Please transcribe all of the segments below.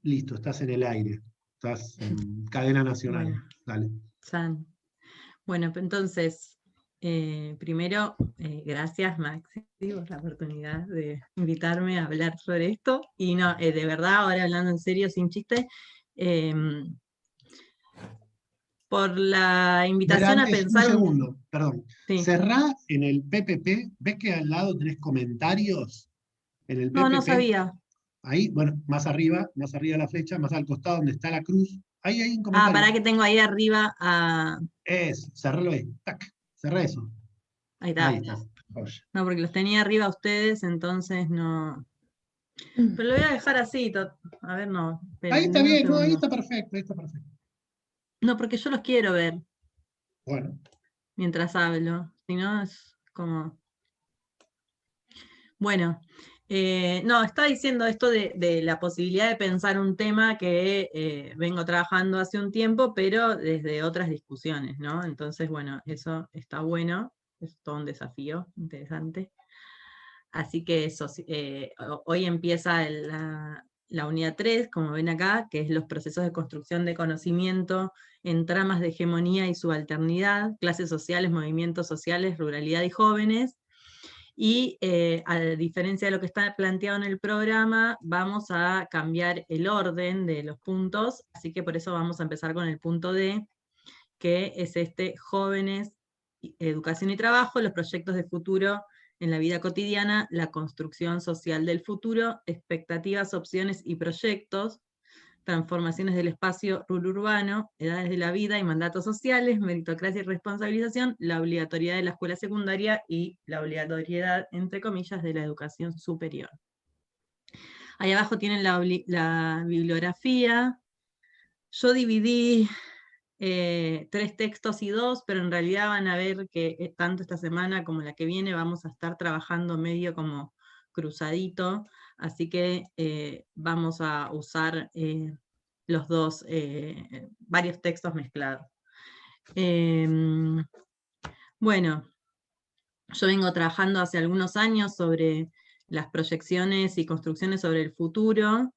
Listo, estás en el aire. Estás en cadena nacional. Bueno, Dale. San. Bueno, entonces, primero, gracias Maxi por la oportunidad de invitarme a hablar sobre esto. Y no, de verdad, ahora hablando en serio, sin chiste, em, por la Ver invitación a antes, un pensar segundo, perdón. sí. Cerrá en el PPP. ¿Ves que al lado tenés comentarios? En el No, no PPP. sabía. Ahí, bueno, más arriba de la flecha, más al costado donde está la cruz. Ahí hay un Ah, comentario. para que tengo ahí arriba Cerralo ahí. Tac. Cerrá eso. ahí Ahí está. estás. Joya. No, porque los tenía arriba a ustedes, entonces no. Pero lo voy a dejar así. A ver, no. Ahí Esperen, está denme un bien, no, ahí segundo. está perfecto, ahí está perfecto. No, porque yo los quiero ver Bueno, mientras hablo. Si no, es como. Bueno, no, estaba diciendo esto de la posibilidad de pensar un tema que vengo trabajando hace un tiempo, pero desde otras discusiones, ¿no? Entonces, bueno, eso está bueno, es todo un desafío interesante. Así que eso, hoy empieza la unidad 3, como ven acá, que es los procesos de construcción de conocimiento en tramas de hegemonía y subalternidad, clases sociales, movimientos sociales, ruralidad y jóvenes. Y a diferencia de lo que está planteado en el programa, vamos a cambiar el orden de los puntos, así que por eso vamos a empezar con el punto D, que es jóvenes, educación y trabajo, los proyectos de futuro en la vida cotidiana, la construcción social del futuro, expectativas, opciones y proyectos, transformaciones del espacio urbano, edades de la vida y mandatos sociales, meritocracia y responsabilización, la obligatoriedad de la escuela secundaria y la obligatoriedad, entre comillas, de la educación superior. Ahí abajo tienen la bibliografía. Yo dividí 3 textos y 2, pero en realidad van a ver que tanto esta semana como la que viene vamos a estar trabajando medio como cruzadito, así que vamos a usar los dos, varios textos mezclados. Bueno, yo vengo trabajando hace algunos años sobre las proyecciones y construcciones sobre el futuro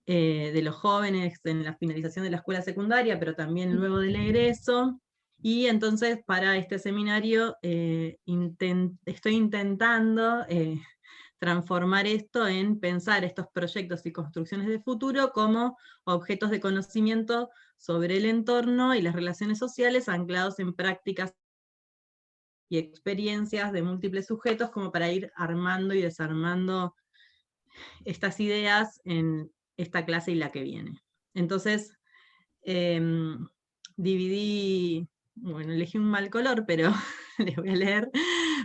de los jóvenes en la finalización de la escuela secundaria, pero también luego del egreso. Y entonces para este seminario estoy intentando transformar esto en pensar estos proyectos y construcciones de futuro como objetos de conocimiento sobre el entorno y las relaciones sociales anclados en prácticas y experiencias de múltiples sujetos, como para ir armando y desarmando estas ideas en esta clase y la que viene. Entonces, dividí, bueno, elegí un mal color, pero les voy a leer.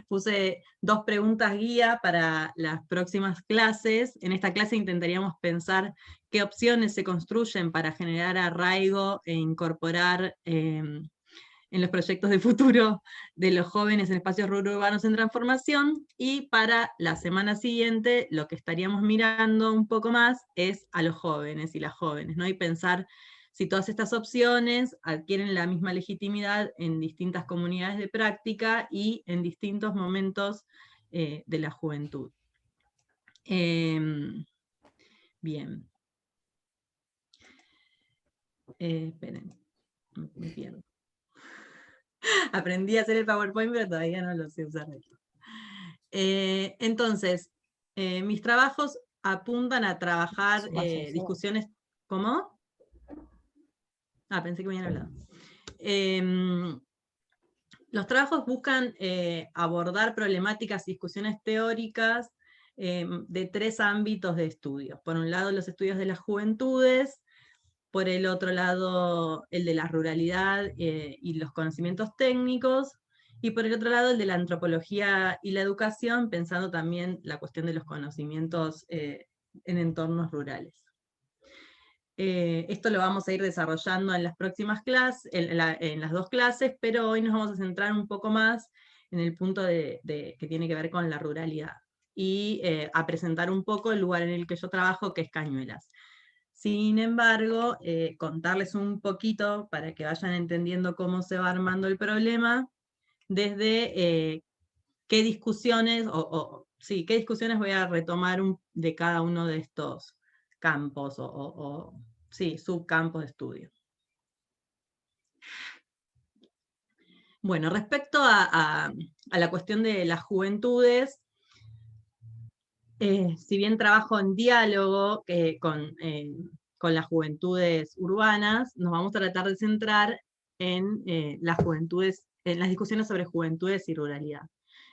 Puse 2 preguntas guía para las próximas clases. En esta clase intentaríamos pensar qué opciones se construyen para generar arraigo e incorporar en los proyectos de futuro de los jóvenes en espacios rurales en transformación, y para la semana siguiente lo que estaríamos mirando un poco más es a los jóvenes y las jóvenes, ¿no? Y pensar si todas estas opciones adquieren la misma legitimidad en distintas comunidades de práctica y en distintos momentos de la juventud. Bien. Esperen, me pierdo. Aprendí a hacer el PowerPoint, pero todavía no lo sé usar. Entonces, mis trabajos apuntan a trabajar discusiones. ¿Cómo? Ah, pensé que me habían hablado. Los trabajos buscan abordar problemáticas y discusiones teóricas de 3 ámbitos de estudio. Por un lado, los estudios de las juventudes, por el otro lado, el de la ruralidad y los conocimientos técnicos, y por el otro lado, el de la antropología y la educación, pensando también la cuestión de los conocimientos en entornos rurales. Esto lo vamos a ir desarrollando en las próximas clases, en las 2 clases, pero hoy nos vamos a centrar un poco más en el punto que tiene que ver con la ruralidad, y a presentar un poco el lugar en el que yo trabajo, que es Cañuelas. Sin embargo, contarles un poquito para que vayan entendiendo cómo se va armando el problema, desde qué discusiones, qué discusiones voy a retomar de cada uno de estos campos sí, subcampos de estudio. Bueno, respecto a la cuestión de las juventudes, si bien trabajo en diálogo con las juventudes urbanas, nos vamos a tratar de centrar en las juventudes, en las discusiones sobre juventudes y ruralidad,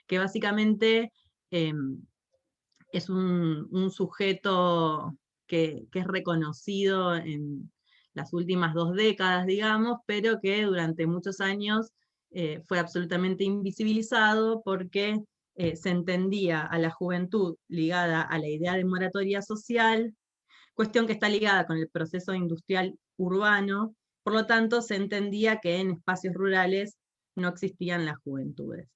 que básicamente es un sujeto que es reconocido en las últimas 2 décadas, digamos, pero que durante muchos años fue absolutamente invisibilizado porque se entendía a la juventud ligada a la idea de moratoria social, cuestión que está ligada con el proceso industrial urbano, por lo tanto se entendía que en espacios rurales no existían las juventudes.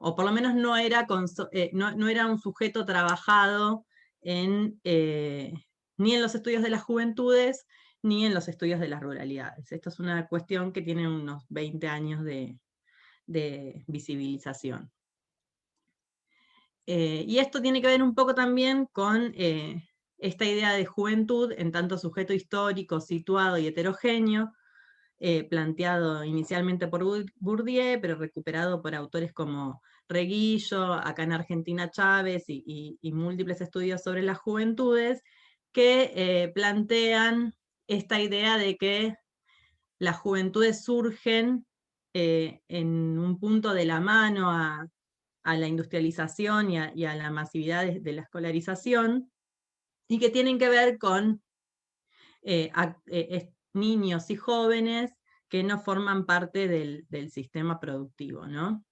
O por lo menos no era un sujeto trabajado ni en los estudios de las juventudes, ni en los estudios de las ruralidades. Esto es una cuestión que tiene unos 20 años de visibilización. Y esto tiene que ver un poco también con esta idea de juventud en tanto sujeto histórico, situado y heterogéneo, planteado inicialmente por Bourdieu, pero recuperado por autores como Reguillo, acá en Argentina Chávez, y múltiples estudios sobre las juventudes, que plantean esta idea de que las juventudes surgen en un punto de la mano a la industrialización y a la masividad de la escolarización, y que tienen que ver con niños y jóvenes que no forman parte del sistema productivo, ¿no?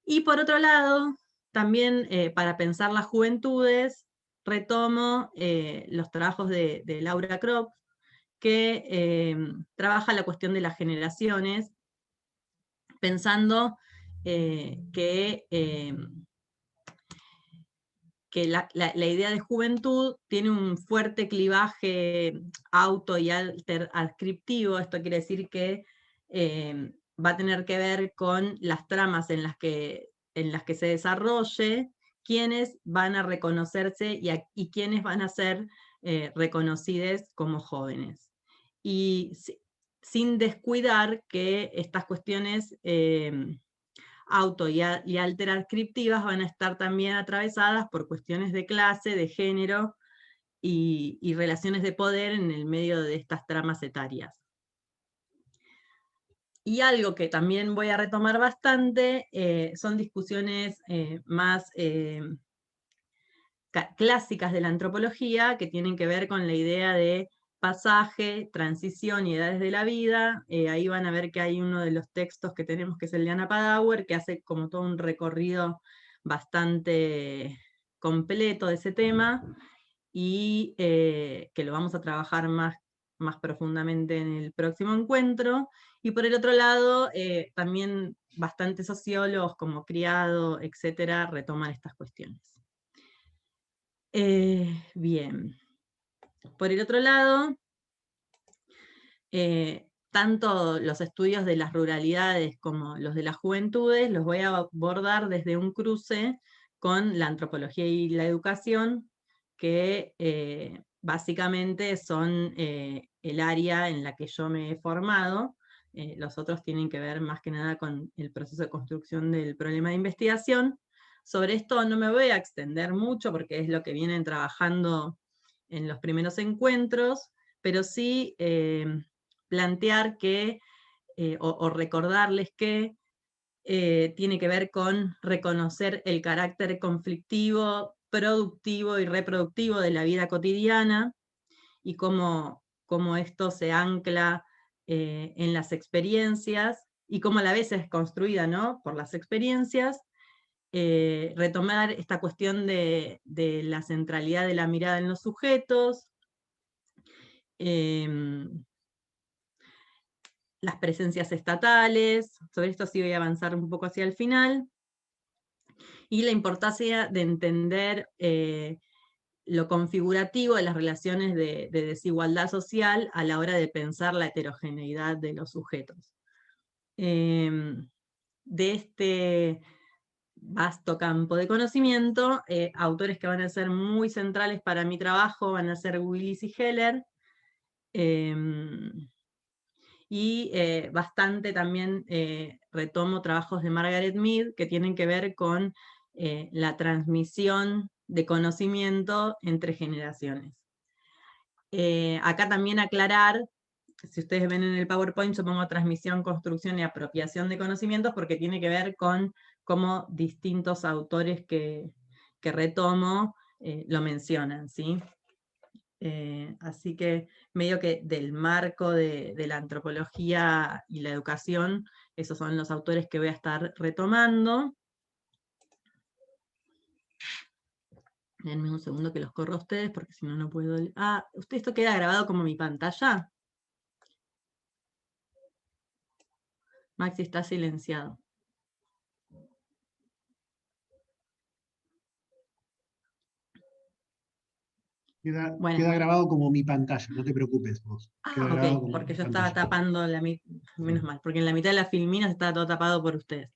Y por otro lado, también para pensar las juventudes, retomo los trabajos de Laura Kropp, que trabaja la cuestión de las generaciones, pensando que la idea de juventud tiene un fuerte clivaje auto y adscriptivo. Esto quiere decir que va a tener que ver con las tramas en las que se desarrolle, quiénes van a reconocerse y quiénes van a ser reconocidos como jóvenes. Y sin descuidar que estas cuestiones auto y alteradscriptivas van a estar también atravesadas por cuestiones de clase, de género y relaciones de poder en el medio de estas tramas etarias. Y algo que también voy a retomar bastante son discusiones más clásicas de la antropología, que tienen que ver con la idea de pasaje, transición y edades de la vida. Ahí van a ver que hay uno de los textos que tenemos, que es el de Anna Padauer, que hace como todo un recorrido bastante completo de ese tema, y que lo vamos a trabajar más profundamente en el próximo encuentro. Y por el otro lado, también bastantes sociólogos como Criado, etcétera, retoman estas cuestiones. Bien. Por el otro lado, tanto los estudios de las ruralidades como los de las juventudes los voy a abordar desde un cruce con la antropología y la educación, que básicamente son el área en la que yo me he formado. Los otros tienen que ver más que nada con el proceso de construcción del problema de investigación. Sobre esto no me voy a extender mucho porque es lo que vienen trabajando en los primeros encuentros, pero sí plantear que, o recordarles que tiene que ver con reconocer el carácter conflictivo, productivo y reproductivo de la vida cotidiana, y cómo esto se ancla en las experiencias, y cómo a la vez es construida, ¿no?, por las experiencias. Retomar esta cuestión de la centralidad de la mirada en los sujetos, las presencias estatales, sobre esto sí voy a avanzar un poco hacia el final, y la importancia de entender lo configurativo de las relaciones de desigualdad social a la hora de pensar la heterogeneidad de los sujetos. De vasto campo de conocimiento. Autores que van a ser muy centrales para mi trabajo van a ser Willis y Heller, y bastante también retomo trabajos de Margaret Mead que tienen que ver con la transmisión de conocimiento entre generaciones. Acá también aclarar, si ustedes ven en el PowerPoint, yo pongo transmisión, construcción y apropiación de conocimientos, porque tiene que ver con cómo distintos autores que retomo lo mencionan, ¿sí? Así que medio que del marco de la antropología y la educación, esos son los autores que voy a estar retomando. Denme un segundo que los corro a ustedes, porque si no, no puedo... Ah, esto queda grabado como mi pantalla. Maxi está silenciado. Bueno. Queda grabado como mi pantalla, no te preocupes vos. Queda grabado Ok, como porque mi yo estaba pantalla. tapando menos mal, porque en la mitad de las filminas estaba todo tapado por ustedes.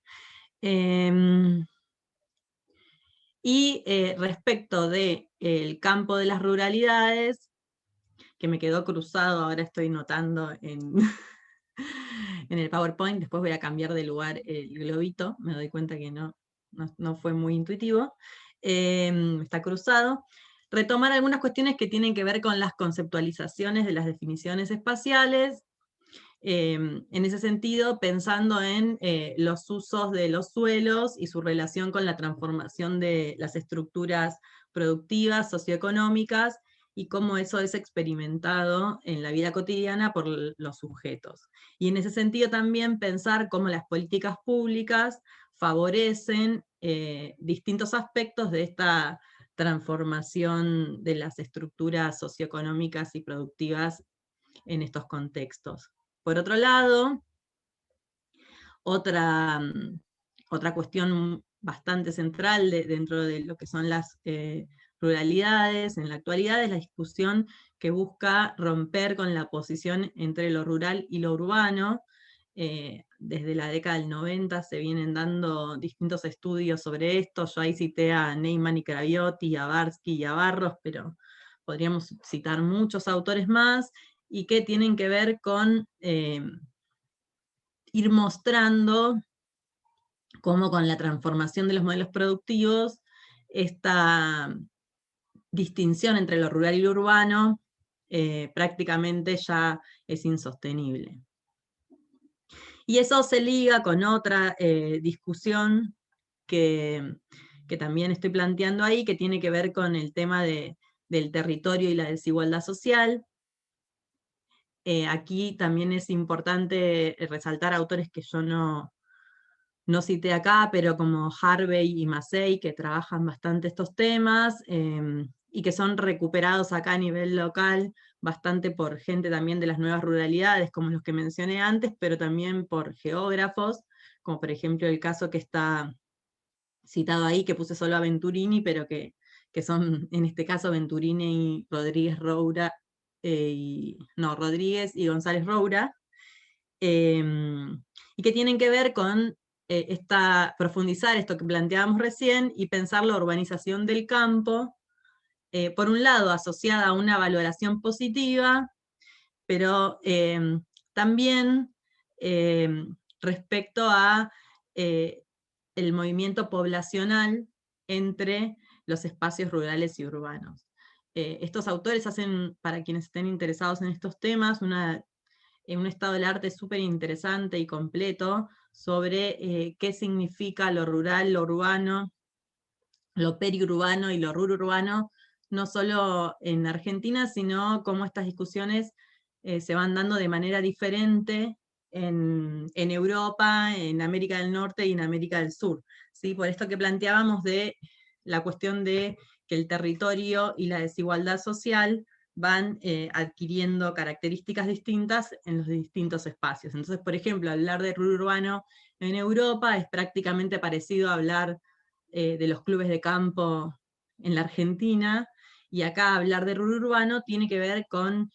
Y respecto del campo de las ruralidades, que me quedó cruzado, ahora estoy notando en, en el PowerPoint, después voy a cambiar de lugar el globito, me doy cuenta que no fue muy intuitivo, está cruzado. Retomar algunas cuestiones que tienen que ver con las conceptualizaciones de las definiciones espaciales, en ese sentido, pensando en los usos de los suelos y su relación con la transformación de las estructuras productivas, socioeconómicas, y cómo eso es experimentado en la vida cotidiana por los sujetos. Y en ese sentido también pensar cómo las políticas públicas favorecen distintos aspectos de esta transformación de las estructuras socioeconómicas y productivas en estos contextos. Por otro lado, otra cuestión bastante central dentro de lo que son las ruralidades en la actualidad es la discusión que busca romper con la oposición entre lo rural y lo urbano. Desde la década del 90 se vienen dando distintos estudios sobre esto. Yo ahí cité a Neyman y Craviotti, a Barsky y a Barros, pero podríamos citar muchos autores más, y que tienen que ver con ir mostrando cómo con la transformación de los modelos productivos, esta distinción entre lo rural y lo urbano prácticamente ya es insostenible. Y eso se liga con otra discusión que también estoy planteando ahí, que tiene que ver con el tema del territorio y la desigualdad social. Aquí también es importante resaltar autores que yo no cité acá, pero como Harvey y Massey, que trabajan bastante estos temas, y que son recuperados acá a nivel local, bastante por gente también de las nuevas ruralidades, como los que mencioné antes, pero también por geógrafos, como por ejemplo el caso que está citado ahí, que puse solo a Venturini, pero que son en este caso Venturini y Rodríguez Roura, Rodríguez y González Roura, y que tienen que ver con profundizar esto que planteábamos recién y pensar la urbanización del campo, por un lado asociada a una valoración positiva, pero también respecto a el movimiento poblacional entre los espacios rurales y urbanos. Estos autores hacen, para quienes estén interesados en estos temas, un estado del arte súper interesante y completo sobre qué significa lo rural, lo urbano, lo periurbano y lo rururbano, no solo en Argentina, sino cómo estas discusiones se van dando de manera diferente en Europa, en América del Norte y en América del Sur. ¿Sí? Por esto que planteábamos de la cuestión de que el territorio y la desigualdad social van adquiriendo características distintas en los distintos espacios. Entonces, por ejemplo, hablar de rururbano en Europa es prácticamente parecido a hablar de los clubes de campo en la Argentina, y acá hablar de rururbano tiene que ver con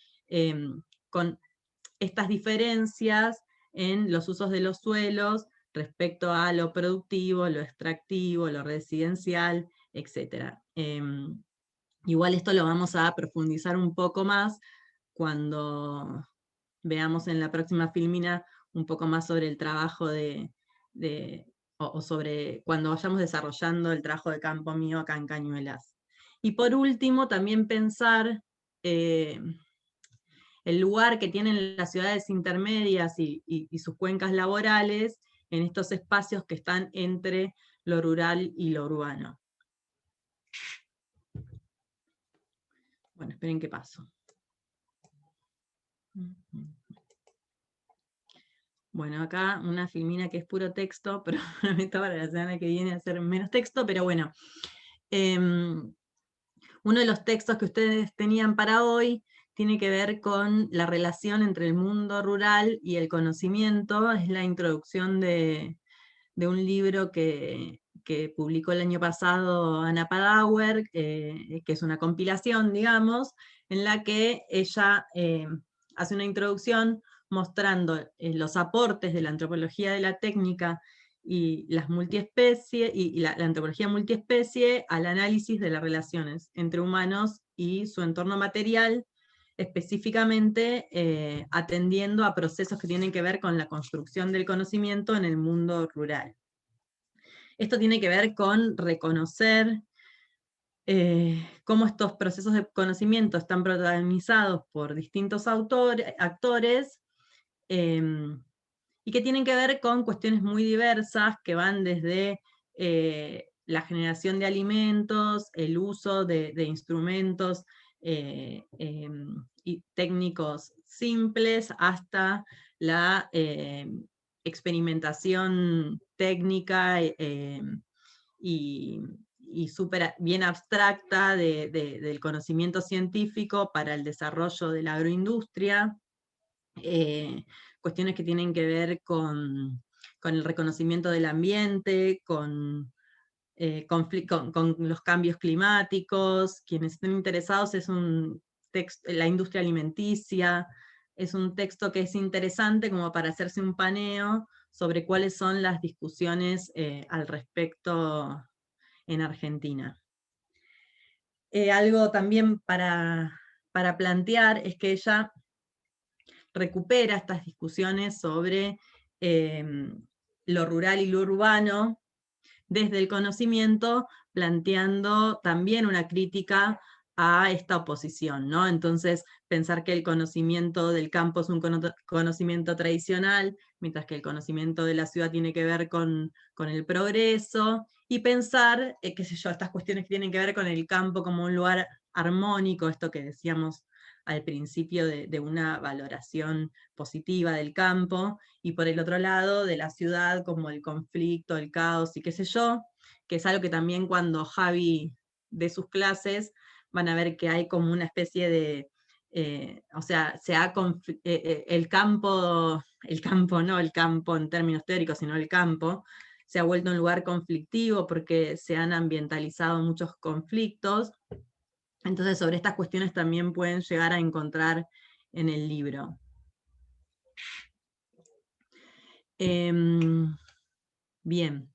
estas diferencias en los usos de los suelos, respecto a lo productivo, lo extractivo, lo residencial, etc. Igual esto lo vamos a profundizar un poco más cuando veamos en la próxima filmina un poco más sobre el trabajo o sobre cuando vayamos desarrollando el trabajo de campo mío acá en Cañuelas. Y por último, también pensar el lugar que tienen las ciudades intermedias y sus cuencas laborales en estos espacios que están entre lo rural y lo urbano. Bueno, esperen que paso. Bueno, acá una filmina que es puro texto, pero prometo para la semana que viene hacer menos texto, pero bueno. Uno de los textos que ustedes tenían para hoy tiene que ver con la relación entre el mundo rural y el conocimiento. Es la introducción de un libro que publicó el año pasado Ana Padauer, que es una compilación, digamos, en la que ella hace una introducción mostrando los aportes de la antropología de la técnica y las multiespecies, y la antropología multiespecie al análisis de las relaciones entre humanos y su entorno material, específicamente atendiendo a procesos que tienen que ver con la construcción del conocimiento en el mundo rural. Esto tiene que ver con reconocer cómo estos procesos de conocimiento están protagonizados por distintos actores, y que tienen que ver con cuestiones muy diversas que van desde la generación de alimentos, el uso de instrumentos y técnicos simples, hasta la experimentación técnica y súper bien abstracta del conocimiento científico para el desarrollo de la agroindustria. Cuestiones que tienen que ver con el reconocimiento del ambiente, con los cambios climáticos. Quienes estén interesados, es un texto, la industria alimenticia, es un texto que es interesante como para hacerse un paneo sobre cuáles son las discusiones al respecto en Argentina. Algo también para plantear es que ella recupera estas discusiones sobre lo rural y lo urbano desde el conocimiento, planteando también una crítica a esta oposición, ¿no? Entonces, pensar que el conocimiento del campo es un conocimiento tradicional, mientras que el conocimiento de la ciudad tiene que ver con el progreso, y pensar, qué sé yo, estas cuestiones que tienen que ver con el campo como un lugar armónico, esto que decíamos al principio de una valoración positiva del campo, y por el otro lado de la ciudad como el conflicto, el caos y qué sé yo, que es algo que también cuando Javi dé sus clases van a ver que hay como una especie de, o sea, el campo no el campo en términos teóricos, sino el campo, se ha vuelto un lugar conflictivo porque se han ambientalizado muchos conflictos. Entonces, sobre estas cuestiones también pueden llegar a encontrar en el libro. Bien.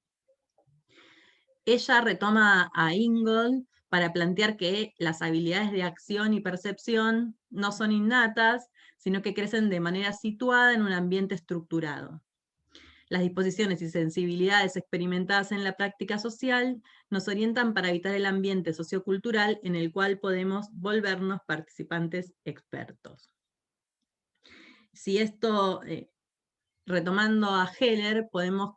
Ella retoma a Ingold para plantear que las habilidades de acción y percepción no son innatas, sino que crecen de manera situada en un ambiente estructurado. Las disposiciones y sensibilidades experimentadas en la práctica social nos orientan para evitar el ambiente sociocultural en el cual podemos volvernos participantes expertos. Si esto, retomando a Heller, podemos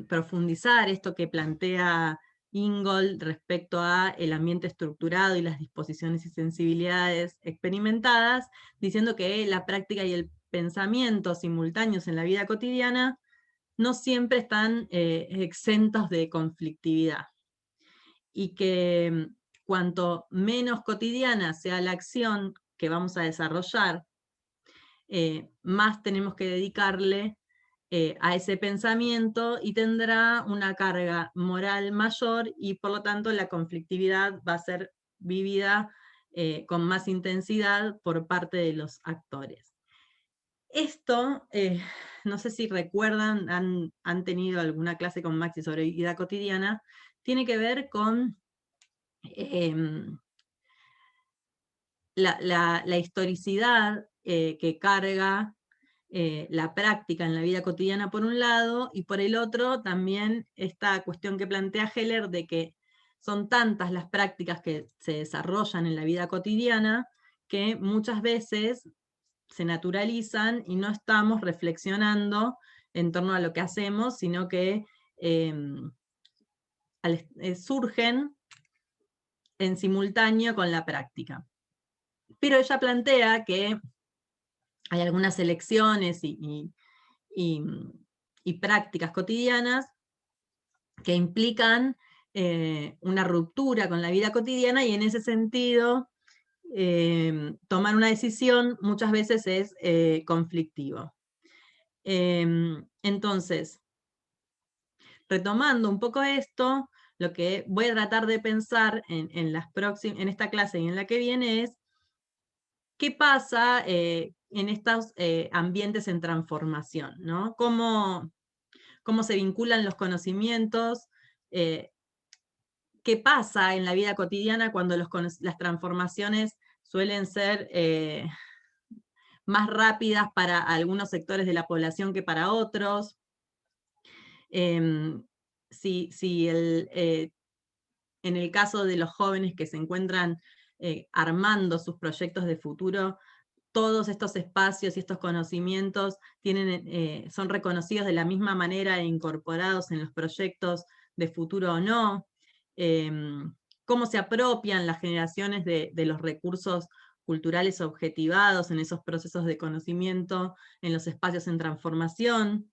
profundizar esto que plantea Ingold respecto a el ambiente estructurado y las disposiciones y sensibilidades experimentadas, diciendo que la práctica y el pensamiento simultáneos en la vida cotidiana no siempre están exentos de conflictividad, y que cuanto menos cotidiana sea la acción que vamos a desarrollar, más tenemos que dedicarle a ese pensamiento, y tendrá una carga moral mayor, y por lo tanto la conflictividad va a ser vivida con más intensidad por parte de los actores. Esto, no sé si recuerdan, han tenido alguna clase con Maxi sobre vida cotidiana, tiene que ver con la historicidad que carga la práctica en la vida cotidiana por un lado, y por el otro también esta cuestión que plantea Heller de que son tantas las prácticas que se desarrollan en la vida cotidiana que muchas veces se naturalizan y no estamos reflexionando en torno a lo que hacemos, sino que surgen en simultáneo con la práctica. Pero ella plantea que hay algunas elecciones y prácticas cotidianas que implican una ruptura con la vida cotidiana, y en ese sentido tomar una decisión muchas veces es conflictivo. Entonces, retomando un poco esto, lo que voy a tratar de pensar en esta clase y en la que viene es qué pasa en estos ambientes en transformación, ¿no? Cómo se vinculan los conocimientos, qué pasa en la vida cotidiana cuando las transformaciones suelen ser más rápidas para algunos sectores de la población que para otros. Si en el caso de los jóvenes que se encuentran armando sus proyectos de futuro, todos estos espacios y estos conocimientos son reconocidos de la misma manera e incorporados en los proyectos de futuro o no. Cómo se apropian las generaciones de los recursos culturales objetivados en esos procesos de conocimiento, en los espacios en transformación.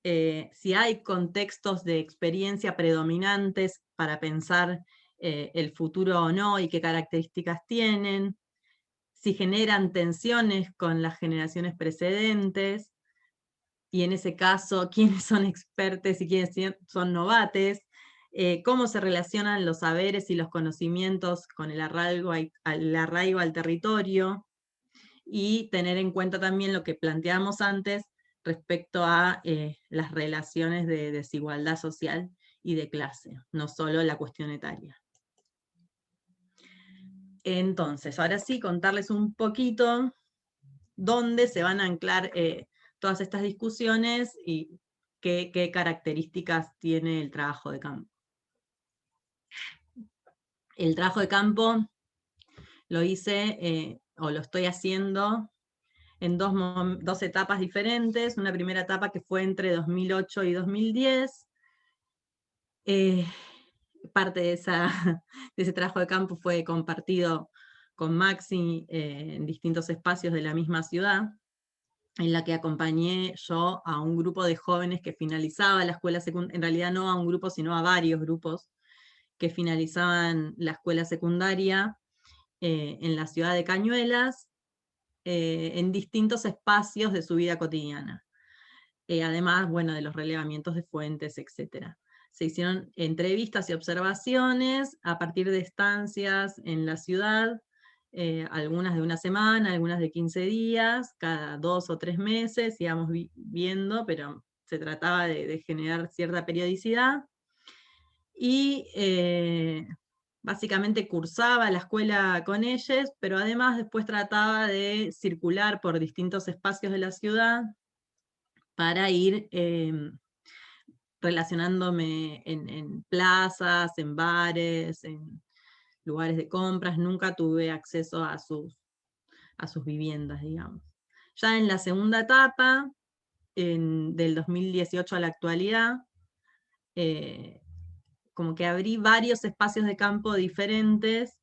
Si hay contextos de experiencia predominantes para pensar el futuro o no, y qué características tienen, si generan tensiones con las generaciones precedentes, y en ese caso, quiénes son expertos y quiénes son novates, cómo se relacionan los saberes y los conocimientos con el arraigo al territorio, y tener en cuenta también lo que planteamos antes respecto a las relaciones de desigualdad social y de clase, no solo la cuestión etaria. Entonces, ahora sí, contarles un poquito dónde se van a anclar todas estas discusiones y qué características tiene el trabajo de campo. El trabajo de campo lo hice, o lo estoy haciendo, en dos etapas diferentes. Una primera etapa que fue entre 2008 y 2010. Parte de ese trabajo de campo fue compartido con Maxi en distintos espacios de la misma ciudad, en la que acompañé yo a un grupo de jóvenes que finalizaba la escuela secundaria, en realidad no a un grupo, sino a varios grupos que finalizaban la escuela secundaria en la ciudad de Cañuelas, en distintos espacios de su vida cotidiana. Además, bueno, de los relevamientos de fuentes, etc. Se hicieron entrevistas y observaciones a partir de estancias en la ciudad, algunas de una semana, algunas de 15 días, cada 2 o 3 meses, íbamos viendo, pero se trataba de generar cierta periodicidad. Y básicamente cursaba la escuela con ellos, pero además después trataba de circular por distintos espacios de la ciudad para ir relacionándome en plazas, en bares, en lugares de compras. Nunca tuve acceso a sus viviendas, digamos. Ya en la segunda etapa, del 2018 a la actualidad, como que abrí varios espacios de campo diferentes.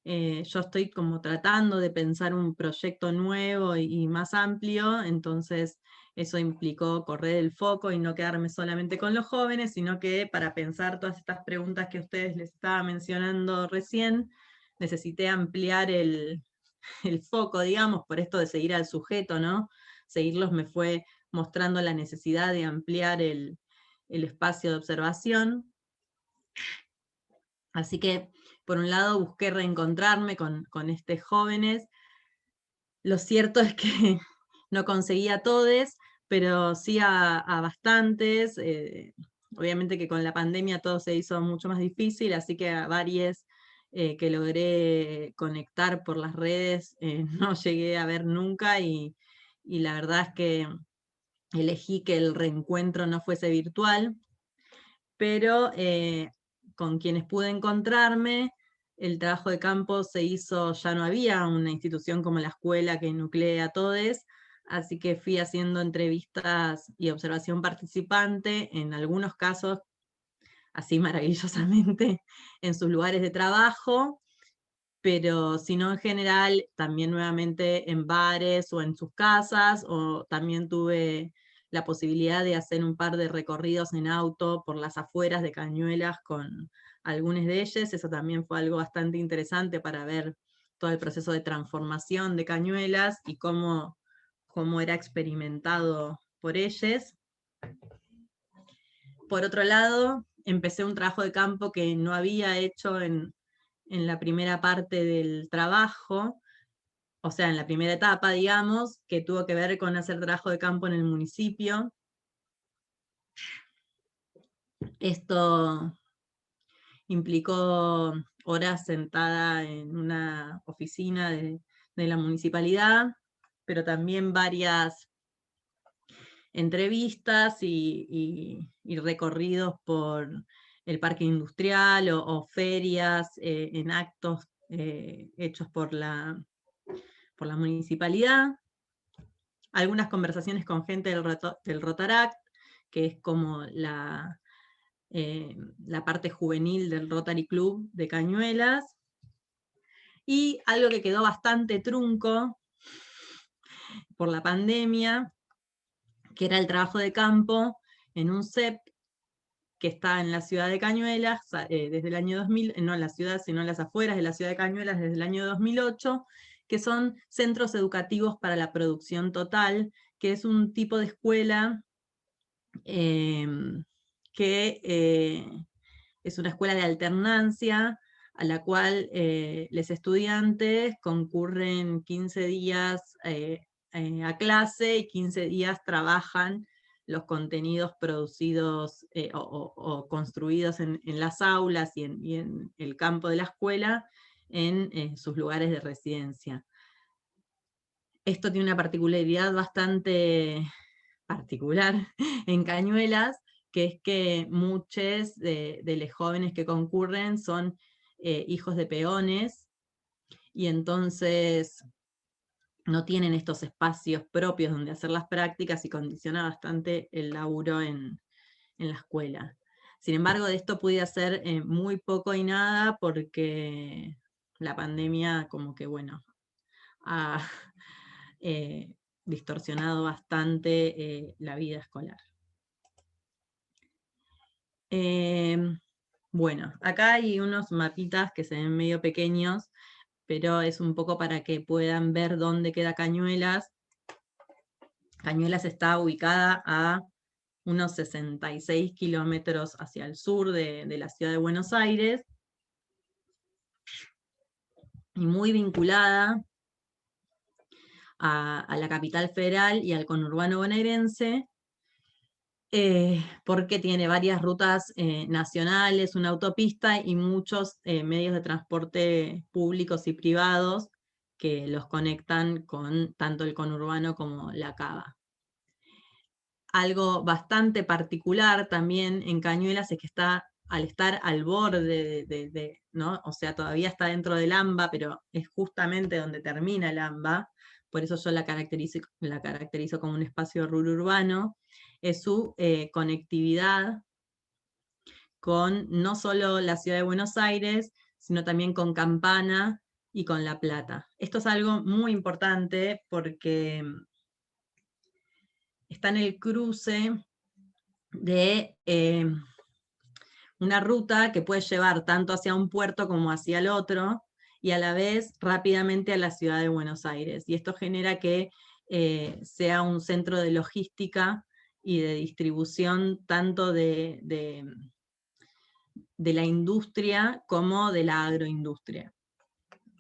Yo estoy como tratando de pensar un proyecto nuevo y más amplio, entonces eso implicó correr el foco y no quedarme solamente con los jóvenes, sino que para pensar todas estas preguntas que a ustedes les estaba mencionando recién, necesité ampliar el foco, digamos, por esto de seguir al sujeto, ¿no? Seguirlos me fue mostrando la necesidad de ampliar el espacio de observación. Así que, por un lado, busqué reencontrarme con estos jóvenes. Lo cierto es que no conseguía todes, pero sí a bastantes. Obviamente que con la pandemia todo se hizo mucho más difícil, así que a varios que logré conectar por las redes no llegué a ver nunca, y la verdad es que elegí que el reencuentro no fuese virtual, pero con quienes pude encontrarme, el trabajo de campo se hizo, ya no había una institución como la escuela que nuclee a todos, así que fui haciendo entrevistas y observación participante, en algunos casos, así maravillosamente, en sus lugares de trabajo, pero si no en general, también nuevamente en bares o en sus casas, o también tuve la posibilidad de hacer un par de recorridos en auto por las afueras de Cañuelas con algunos de ellos. Eso también fue algo bastante interesante para ver todo el proceso de transformación de Cañuelas y cómo era experimentado por ellos. Por otro lado, empecé un trabajo de campo que no había hecho en la primera parte del trabajo, o sea, en la primera etapa, digamos, que tuvo que ver con hacer trabajo de campo en el municipio. Esto implicó horas sentada en una oficina de la municipalidad, pero también varias entrevistas y recorridos por el parque industrial o ferias en actos hechos por la municipalidad. Algunas conversaciones con gente del Rotaract, que es como la parte juvenil del Rotary Club de Cañuelas, y algo que quedó bastante trunco por la pandemia, que era el trabajo de campo en un CEP que está en la ciudad de Cañuelas desde el año 2000, no en la ciudad, sino en las afueras de la ciudad de Cañuelas desde el año 2008, que son centros educativos para la producción total, que es un tipo de escuela que es una escuela de alternancia, a la cual los estudiantes concurren 15 días a clase y 15 días trabajan los contenidos producidos o construidos en las aulas y en el campo de la escuela en sus lugares de residencia. Esto tiene una particularidad bastante particular en Cañuelas, que es que muchos de los jóvenes que concurren son hijos de peones, y entonces no tienen estos espacios propios donde hacer las prácticas, y condiciona bastante el laburo en la escuela. Sin embargo, de esto pude hacer muy poco y nada, porque la pandemia como que, bueno, ha distorsionado bastante la vida escolar. Bueno, acá hay unos mapitas que se ven medio pequeños, pero es un poco para que puedan ver dónde queda Cañuelas. Cañuelas está ubicada a unos 66 kilómetros hacia el sur de la ciudad de Buenos Aires, y muy vinculada a la capital federal y al conurbano bonaerense, porque tiene varias rutas nacionales, una autopista y muchos medios de transporte públicos y privados que los conectan con tanto el conurbano como la Cava. Algo bastante particular también en Cañuelas es que al estar al borde ¿no? O sea, todavía está dentro del AMBA, pero es justamente donde termina el AMBA, por eso yo la caracterizo como un espacio urbano, es su conectividad con no solo la ciudad de Buenos Aires, sino también con Campana y con La Plata. Esto es algo muy importante porque está en el cruce de una ruta que puede llevar tanto hacia un puerto como hacia el otro, y a la vez rápidamente a la ciudad de Buenos Aires. Y esto genera que sea un centro de logística y de distribución tanto de la industria como de la agroindustria.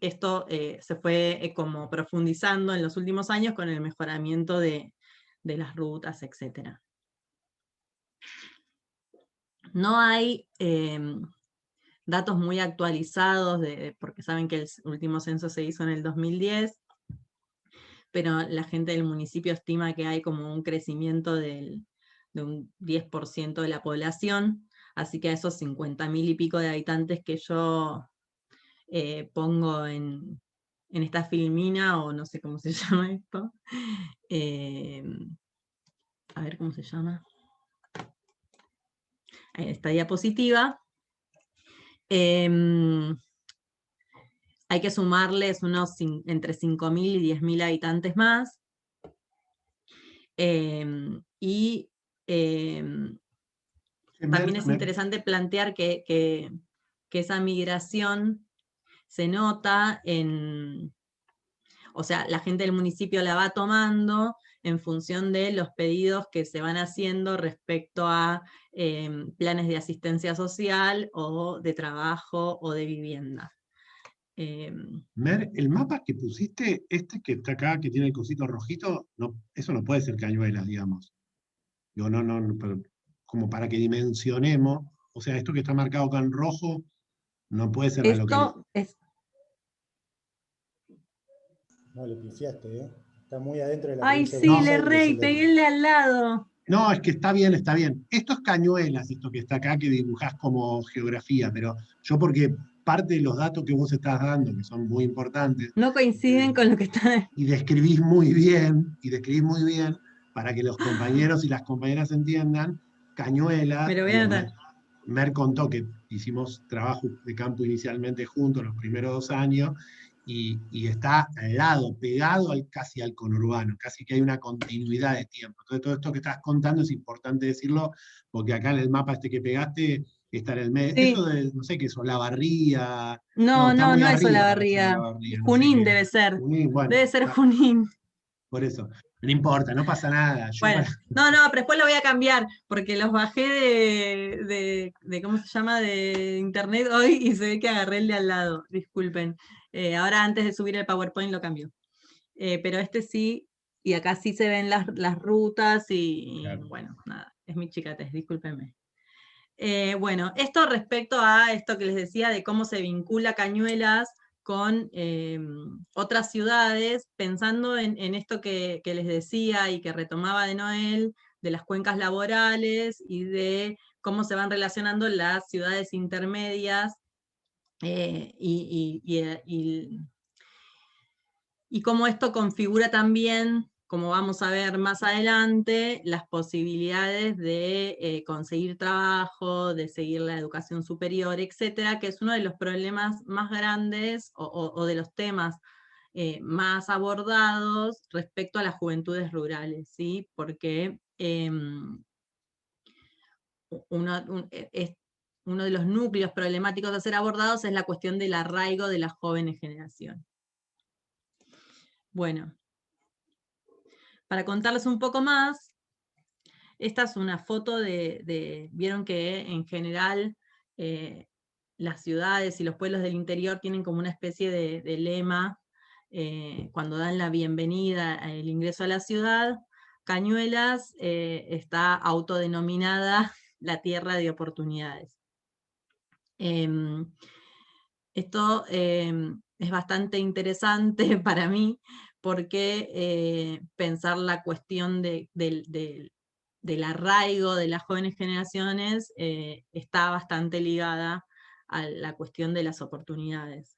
esto se fue como profundizando en los últimos años con el mejoramiento de las rutas, etc. No hay datos muy actualizados, porque saben que el último censo se hizo en el 2010, pero la gente del municipio estima que hay como un crecimiento de un 10% de la población, así que a esos 50.000 y pico de habitantes que yo pongo en esta filmina, o no sé cómo se llama esto, a ver cómo se llama, esta diapositiva, hay que sumarles entre 5.000 y 10.000 habitantes más, y también es interesante plantear que esa migración se nota o sea, la gente del municipio la va tomando en función de los pedidos que se van haciendo respecto a planes de asistencia social o de trabajo o de vivienda. Mer, el mapa que pusiste, este que está acá, que tiene el cosito rojito, no, eso no puede ser Cañuelas, digamos. Digo, no, pero como para que dimensionemos, o sea, esto que está marcado acá en rojo, no puede ser la localidad. Esto es... No, le pifiaste, ¿eh? Está muy adentro de la Ay, provincia de sí, Buenos le Aires. erré, pegué el de al lado. No, es que está bien, está bien. Esto es Cañuelas, esto que está acá, que dibujás como geografía, pero yo porque parte de los datos que vos estás dando, que son muy importantes, No coinciden con lo que está... y describís muy bien, para que los compañeros y las compañeras entiendan, Me Cañuelas, lo voy a digo, anotar. Mer contó que hicimos trabajo de campo inicialmente juntos los primeros 2 años, y está al lado, pegado casi al conurbano, casi que hay una continuidad de tiempo. Entonces todo esto que estás contando es importante decirlo, porque acá en el mapa este que pegaste está en el medio. Sí. Eso de, no sé qué es, Olavarría. No, Está no, muy no es arriba para ser Olavarría. Olavarría, no sé Junín qué. debe ser. Junín, bueno, Debe ser Junín. por eso. No importa, no pasa nada. Bueno, no, pero después lo voy a cambiar, porque los bajé de ¿cómo se llama? De internet hoy, y se ve que agarré el de al lado. Disculpen. Ahora antes de subir el PowerPoint lo cambio. Pero este sí, y acá sí se ven las rutas, y Claro. bueno, nada, es mi chicatez, discúlpenme. Bueno, esto respecto a esto que les decía de cómo se vincula Cañuelas con otras ciudades, pensando en esto que les decía y que retomaba de Noel, de las cuencas laborales y de cómo se van relacionando las ciudades intermedias, y cómo esto configura también, como vamos a ver más adelante, las posibilidades de conseguir trabajo, de seguir la educación superior, etcétera, que es uno de los problemas más grandes o de los temas más abordados respecto a las juventudes rurales, ¿sí? Porque uno de los núcleos problemáticos a ser abordados es la cuestión del arraigo de las jóvenes generaciones. Bueno, para contarles un poco más, esta es una foto vieron que en general las ciudades y los pueblos del interior tienen como una especie de lema cuando dan la bienvenida al ingreso a la ciudad. Cañuelas está autodenominada la tierra de oportunidades. Esto es bastante interesante para mí, porque pensar la cuestión del arraigo de las jóvenes generaciones está bastante ligada a la cuestión de las oportunidades.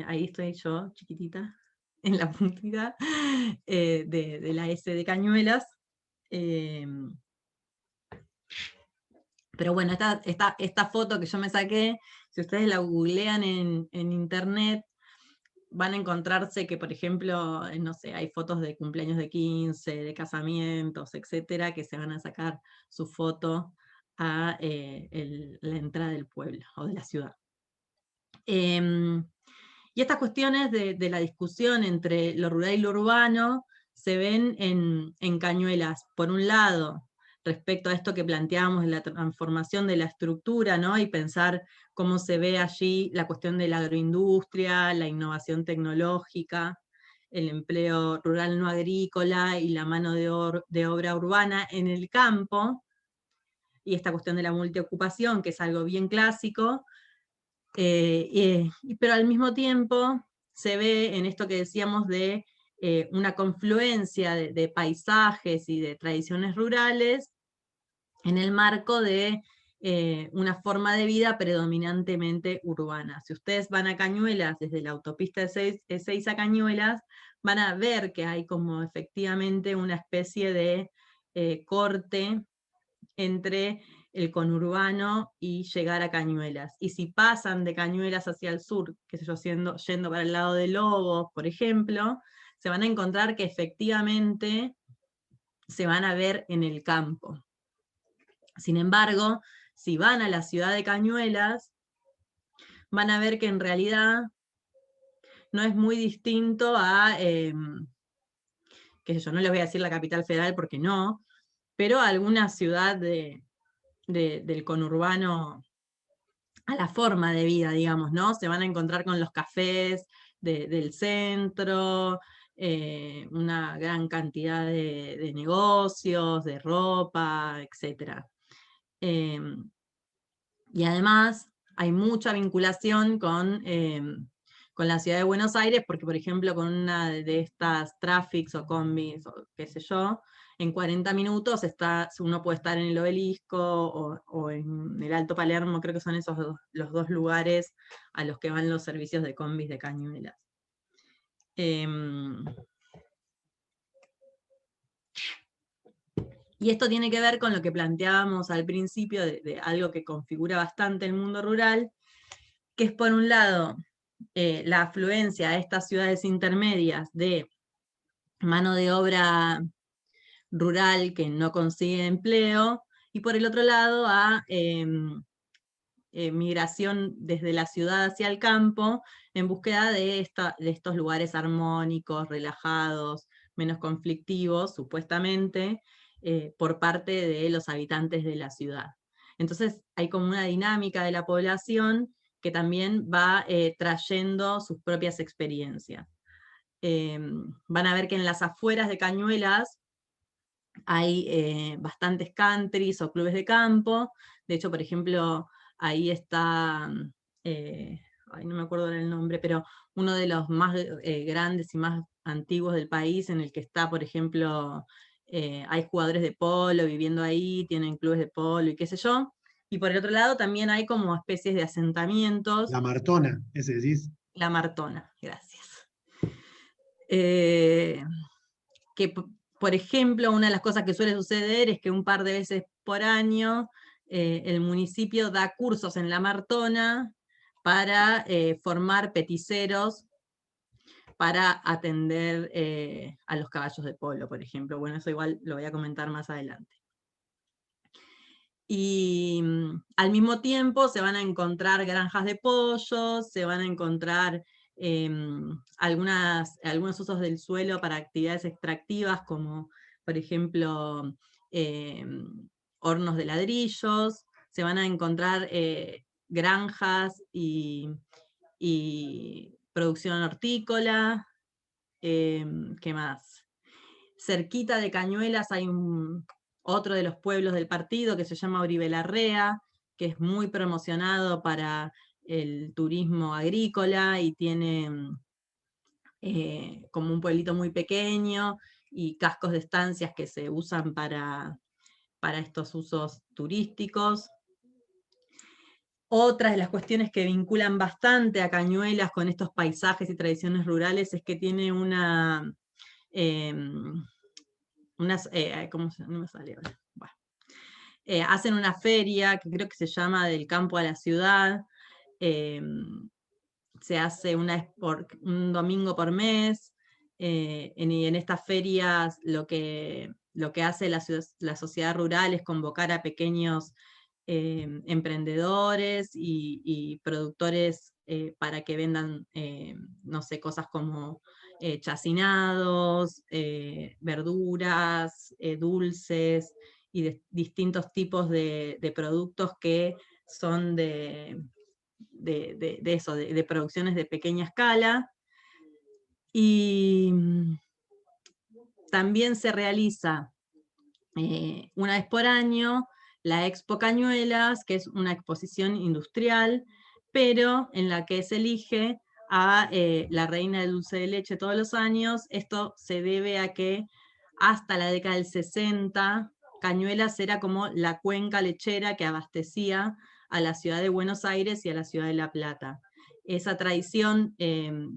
Ahí estoy yo, chiquitita, en la puntita de la S de Cañuelas. Pero bueno, esta foto que yo me saqué, si ustedes la googlean en internet, van a encontrarse que, por ejemplo, no sé, hay fotos de cumpleaños de 15, de casamientos, etcétera, que se van a sacar su foto a la entrada del pueblo o de la ciudad. Y estas cuestiones de la discusión entre lo rural y lo urbano se ven en Cañuelas, por un lado, respecto a esto que planteábamos de la transformación de la estructura, ¿no? Y pensar cómo se ve allí la cuestión de la agroindustria, la innovación tecnológica, el empleo rural no agrícola y la mano de obra urbana en el campo, y esta cuestión de la multiocupación, que es algo bien clásico, pero al mismo tiempo se ve en esto que decíamos de una confluencia de paisajes y de tradiciones rurales en el marco de una forma de vida predominantemente urbana. Si ustedes van a Cañuelas, desde la autopista de Ezeiza a Cañuelas, van a ver que hay como efectivamente una especie de corte entre el conurbano y llegar a Cañuelas. Y si pasan de Cañuelas hacia el sur, qué sé yo, yendo para el lado de Lobos, por ejemplo, se van a encontrar que efectivamente se van a ver en el campo. Sin embargo, si van a la ciudad de Cañuelas, van a ver que en realidad no es muy distinto a, qué sé yo, no les voy a decir la capital federal porque no, pero a alguna ciudad del conurbano, a la forma de vida, digamos, ¿no? Se van a encontrar con los cafés del centro, una gran cantidad de negocios, de ropa, etc. Y además hay mucha vinculación con la ciudad de Buenos Aires, porque por ejemplo con una de estas Traffics o combis, o qué sé yo, en 40 minutos uno puede estar en el Obelisco o en el Alto Palermo, creo que son esos los dos lugares a los que van los servicios de combis de Cañuelas. Y esto tiene que ver con lo que planteábamos al principio de algo que configura bastante el mundo rural, que es por un lado la afluencia a estas ciudades intermedias de mano de obra rural que no consigue empleo, y por el otro lado a migración desde la ciudad hacia el campo en búsqueda de estos lugares armónicos, relajados, menos conflictivos, supuestamente, por parte de los habitantes de la ciudad. Entonces hay como una dinámica de la población que también va trayendo sus propias experiencias. Van a ver que en las afueras de Cañuelas hay bastantes countries o clubes de campo. De hecho, por ejemplo, ahí está, no me acuerdo el nombre, pero uno de los más grandes y más antiguos del país, en el que está, por ejemplo, hay jugadores de polo viviendo ahí, tienen clubes de polo y qué sé yo. Y por el otro lado también hay como especies de asentamientos. La Martona, ese decís. La Martona, gracias. Que, por ejemplo, una de las cosas que suele suceder es que un par de veces por año el municipio da cursos en la Martona para formar peticeros para atender a los caballos de polo, por ejemplo. Bueno, eso igual lo voy a comentar más adelante. Y al mismo tiempo se van a encontrar granjas de pollos, se van a encontrar algunos usos del suelo para actividades extractivas, como por ejemplo hornos de ladrillos, se van a encontrar granjas y producción hortícola. ¿Qué más? Cerquita de Cañuelas hay otro de los pueblos del partido que se llama Oribelarrea, que es muy promocionado para el turismo agrícola y tiene como un pueblito muy pequeño y cascos de estancias que se usan para estos usos turísticos. Otra de las cuestiones que vinculan bastante a Cañuelas con estos paisajes y tradiciones rurales es que tiene ¿cómo no me sale ahora? Bueno. Hacen una feria que creo que se llama Del Campo a la Ciudad. Se hace un domingo por mes. En estas ferias lo que hace la sociedad rural es convocar a pequeños emprendedores y productores para que vendan, no sé, cosas como chacinados, verduras, dulces, distintos tipos de productos que son de producciones de pequeña escala. Y también se realiza una vez por año la Expo Cañuelas, que es una exposición industrial, pero en la que se elige a la reina del dulce de leche todos los años. Esto se debe a que hasta la década del 60, Cañuelas era como la cuenca lechera que abastecía a la ciudad de Buenos Aires y a la ciudad de La Plata. Esa tradición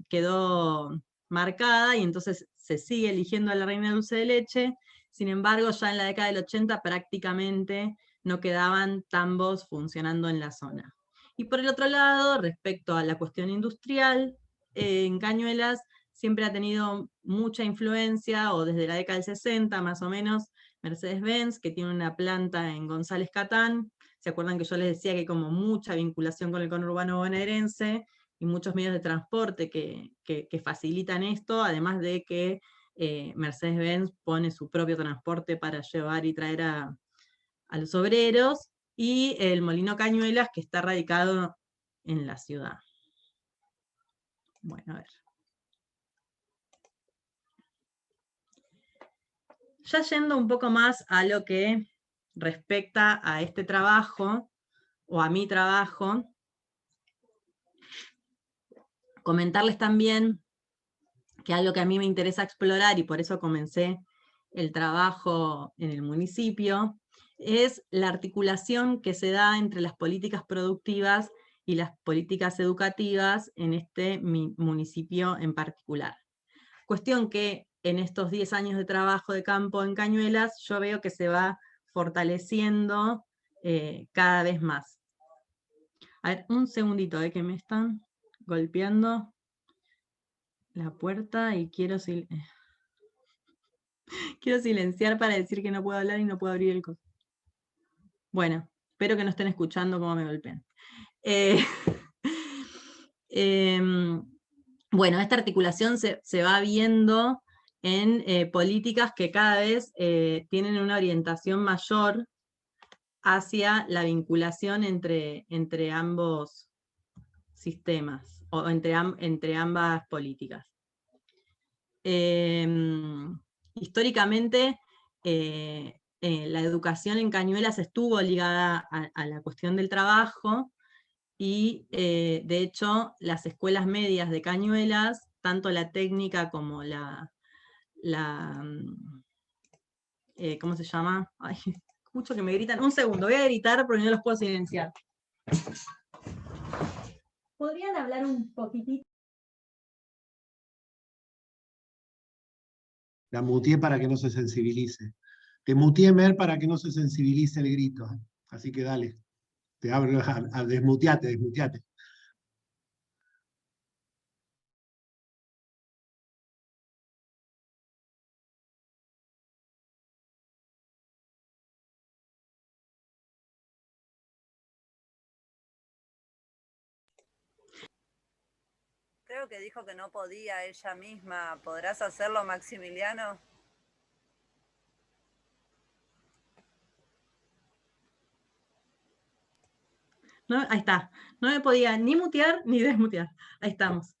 quedó marcada y entonces se sigue eligiendo a la reina del dulce de leche. Sin embargo, ya en la década del 80 prácticamente no quedaban tambos funcionando en la zona. Y por el otro lado, respecto a la cuestión industrial, en Cañuelas siempre ha tenido mucha influencia, o desde la década del 60 más o menos, Mercedes-Benz, que tiene una planta en González Catán. ¿Se acuerdan que yo les decía que hay como mucha vinculación con el conurbano bonaerense y muchos medios de transporte que facilitan esto, además de que Mercedes-Benz pone su propio transporte para llevar y traer a los obreros, y el Molino Cañuelas, que está radicado en la ciudad. Bueno, a ver. Ya yendo un poco más a lo que respecta a este trabajo, o a mi trabajo, comentarles también que algo que a mí me interesa explorar, y por eso comencé el trabajo en el municipio, es la articulación que se da entre las políticas productivas y las políticas educativas en este municipio en particular. Cuestión que en estos 10 años de trabajo de campo en Cañuelas, yo veo que se va fortaleciendo cada vez más. A ver, un segundito, que me están golpeando la puerta y quiero silenciar para decir que no puedo hablar y no puedo abrir el coso. Bueno, espero que no estén escuchando cómo me golpean. Bueno, esta articulación se va viendo en políticas que cada vez tienen una orientación mayor hacia la vinculación entre ambos sistemas, o entre ambas políticas. Históricamente, la educación en Cañuelas estuvo ligada a la cuestión del trabajo, y de hecho las escuelas medias de Cañuelas, tanto la técnica como ¿cómo se llama? Ay, escucho que me gritan. Un segundo, voy a gritar porque no los puedo silenciar. ¿Podrían hablar un poquitito? La muteé para que no se sensibilice. Te muteé, Mer, para que no se sensibilice el grito. Así que dale, te abro a desmuteate. Creo que dijo que no podía ella misma. ¿Podrás hacerlo, Maximiliano? No, ahí está. No me podía ni mutear ni desmutear. Ahí estamos.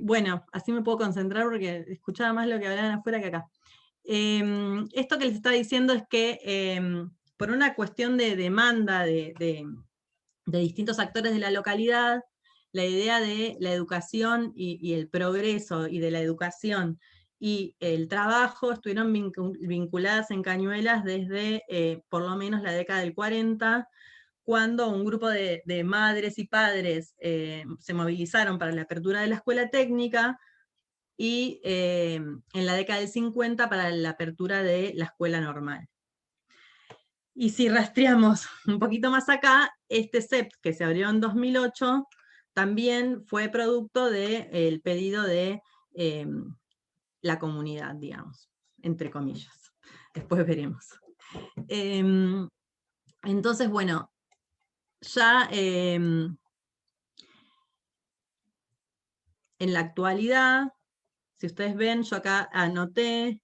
Bueno, así me puedo concentrar porque escuchaba más lo que hablaban afuera que acá. Esto que les estaba diciendo es que por una cuestión de demanda de distintos actores de la localidad, la idea de la educación y el progreso, y de la educación y el trabajo estuvieron vinculadas en Cañuelas desde por lo menos la década del 40, cuando un grupo de madres y padres se movilizaron para la apertura de la escuela técnica, y en la década del 50 para la apertura de la escuela normal. Y si rastreamos un poquito más acá, este CEP que se abrió en 2008 también fue producto del pedido de la comunidad, digamos, entre comillas. Después veremos. Entonces, bueno, ya en la actualidad, si ustedes ven, yo acá anoté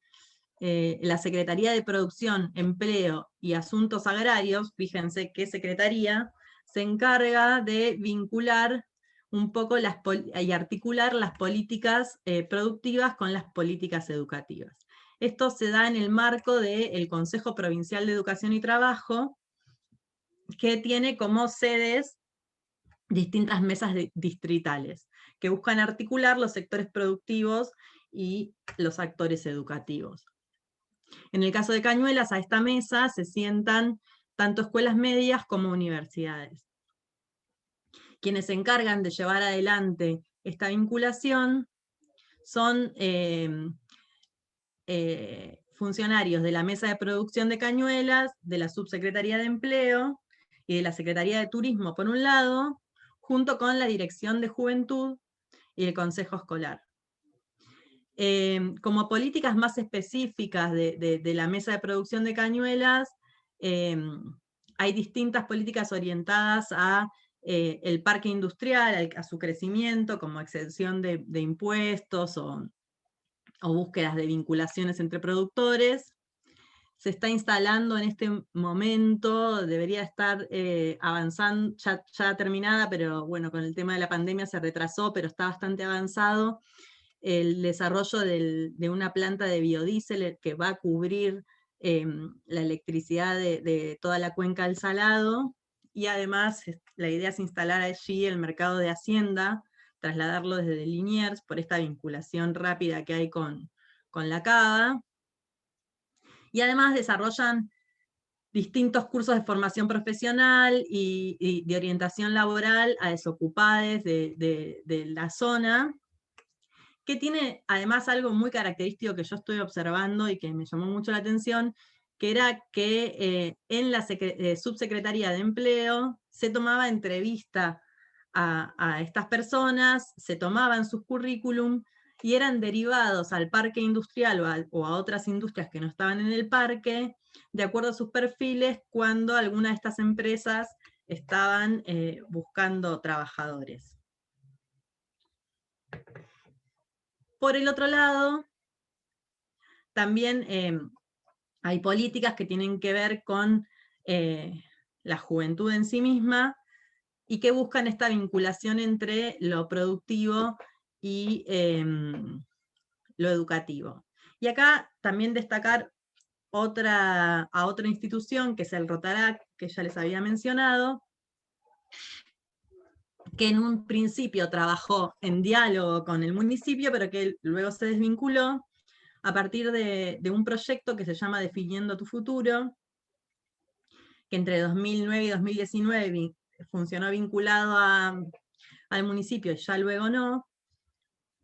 la Secretaría de Producción, Empleo y Asuntos Agrarios, fíjense qué secretaría, se encarga de vincular un poco y articular las políticas productivas con las políticas educativas. Esto se da en el marco del Consejo Provincial de Educación y Trabajo, que tiene como sedes distintas mesas distritales, que buscan articular los sectores productivos y los actores educativos. En el caso de Cañuelas, a esta mesa se sientan tanto escuelas medias como universidades. Quienes se encargan de llevar adelante esta vinculación son funcionarios de la Mesa de Producción de Cañuelas, de la Subsecretaría de Empleo y de la Secretaría de Turismo, por un lado, junto con la Dirección de Juventud y el Consejo Escolar. Como políticas más específicas de la Mesa de Producción de Cañuelas, hay distintas políticas orientadas a el parque industrial, a su crecimiento, como exención de impuestos o búsquedas de vinculaciones entre productores. Se está instalando en este momento, debería estar avanzando, ya terminada, pero bueno, con el tema de la pandemia se retrasó, pero está bastante avanzado, el desarrollo de una planta de biodiesel que va a cubrir la electricidad de toda la cuenca del Salado, y además la idea es instalar allí el mercado de Hacienda, trasladarlo desde Liniers por esta vinculación rápida que hay con la Cava, y además desarrollan distintos cursos de formación profesional y de orientación laboral a desocupados de la zona, que tiene además algo muy característico que yo estoy observando y que me llamó mucho la atención, que era que en la Subsecretaría de Empleo se tomaba entrevista a estas personas, se tomaban sus currículum y eran derivados al parque industrial o a otras industrias que no estaban en el parque, de acuerdo a sus perfiles, cuando alguna de estas empresas estaban buscando trabajadores. Por el otro lado, también hay políticas que tienen que ver con la juventud en sí misma y que buscan esta vinculación entre lo productivo y lo educativo. Y acá también destacar a otra institución, que es el Rotaract, que ya les había mencionado, que en un principio trabajó en diálogo con el municipio, pero que luego se desvinculó a partir de un proyecto que se llama Definiendo tu Futuro, que entre 2009 y 2019 funcionó vinculado al municipio y ya luego no,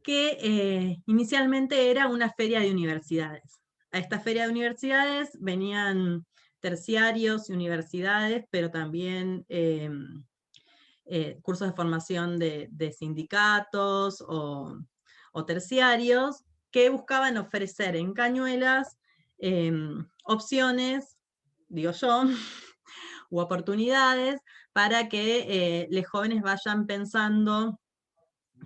que inicialmente era una feria de universidades. A esta feria de universidades venían terciarios y universidades, pero también cursos de formación de sindicatos o terciarios, que buscaban ofrecer en Cañuelas opciones, digo yo, u oportunidades para que los jóvenes vayan pensando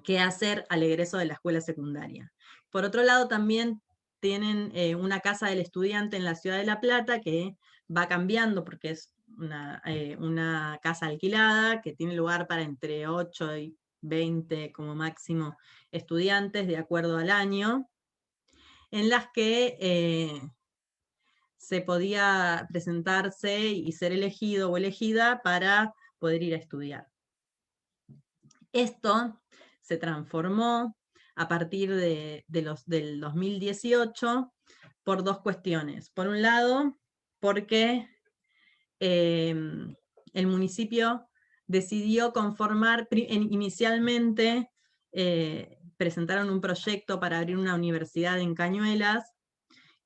qué hacer al egreso de la escuela secundaria. Por otro lado, también tienen una casa del estudiante en la ciudad de La Plata que va cambiando porque es una casa alquilada que tiene lugar para entre 8 y 20 como máximo estudiantes de acuerdo al año, en las que se podía presentarse y ser elegido o elegida para poder ir a estudiar. Esto se transformó a partir del 2018 por dos cuestiones. Por un lado, porque el municipio decidió conformar, inicialmente presentaron un proyecto para abrir una universidad en Cañuelas,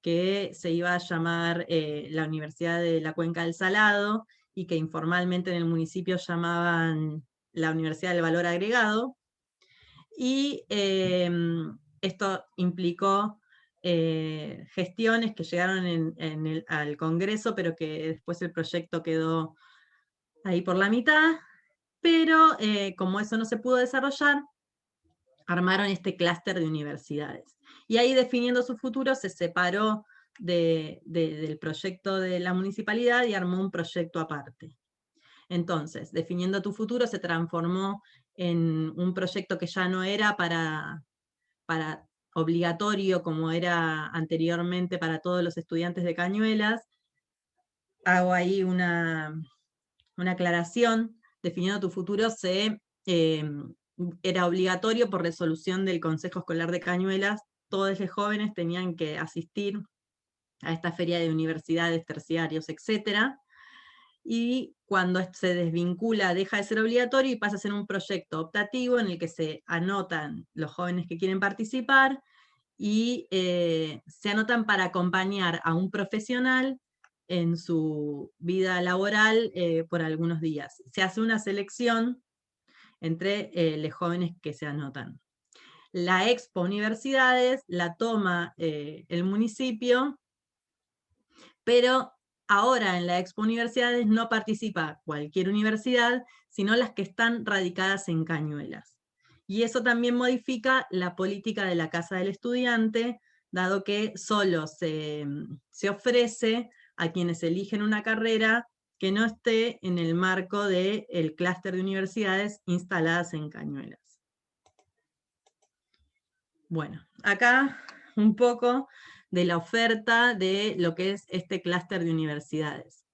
que se iba a llamar la Universidad de la Cuenca del Salado, y que informalmente en el municipio llamaban la Universidad del Valor Agregado, y esto implicó gestiones que llegaron al Congreso, pero que después el proyecto quedó ahí por la mitad, pero como eso no se pudo desarrollar, armaron este clúster de universidades. Y ahí, definiendo su futuro, se separó del proyecto de la municipalidad y armó un proyecto aparte. Entonces, Definiendo tu futuro se transformó en un proyecto que ya no era para obligatorio como era anteriormente para todos los estudiantes de Cañuelas. Hago ahí una aclaración. Definiendo tu futuro era obligatorio por resolución del Consejo Escolar de Cañuelas. Todos los jóvenes tenían que asistir a esta feria de universidades, terciarios, etc. Y cuando se desvincula, deja de ser obligatorio y pasa a ser un proyecto optativo en el que se anotan los jóvenes que quieren participar y se anotan para acompañar a un profesional en su vida laboral por algunos días. Se hace una selección entre los jóvenes que se anotan. La Expo Universidades la toma el municipio, pero ahora en la Expo Universidades no participa cualquier universidad, sino las que están radicadas en Cañuelas. Y eso también modifica la política de la Casa del Estudiante, dado que solo se ofrece a quienes eligen una carrera que no esté en el marco del clúster de universidades instaladas en Cañuelas. Bueno, acá un poco de la oferta de lo que es este clúster de universidades.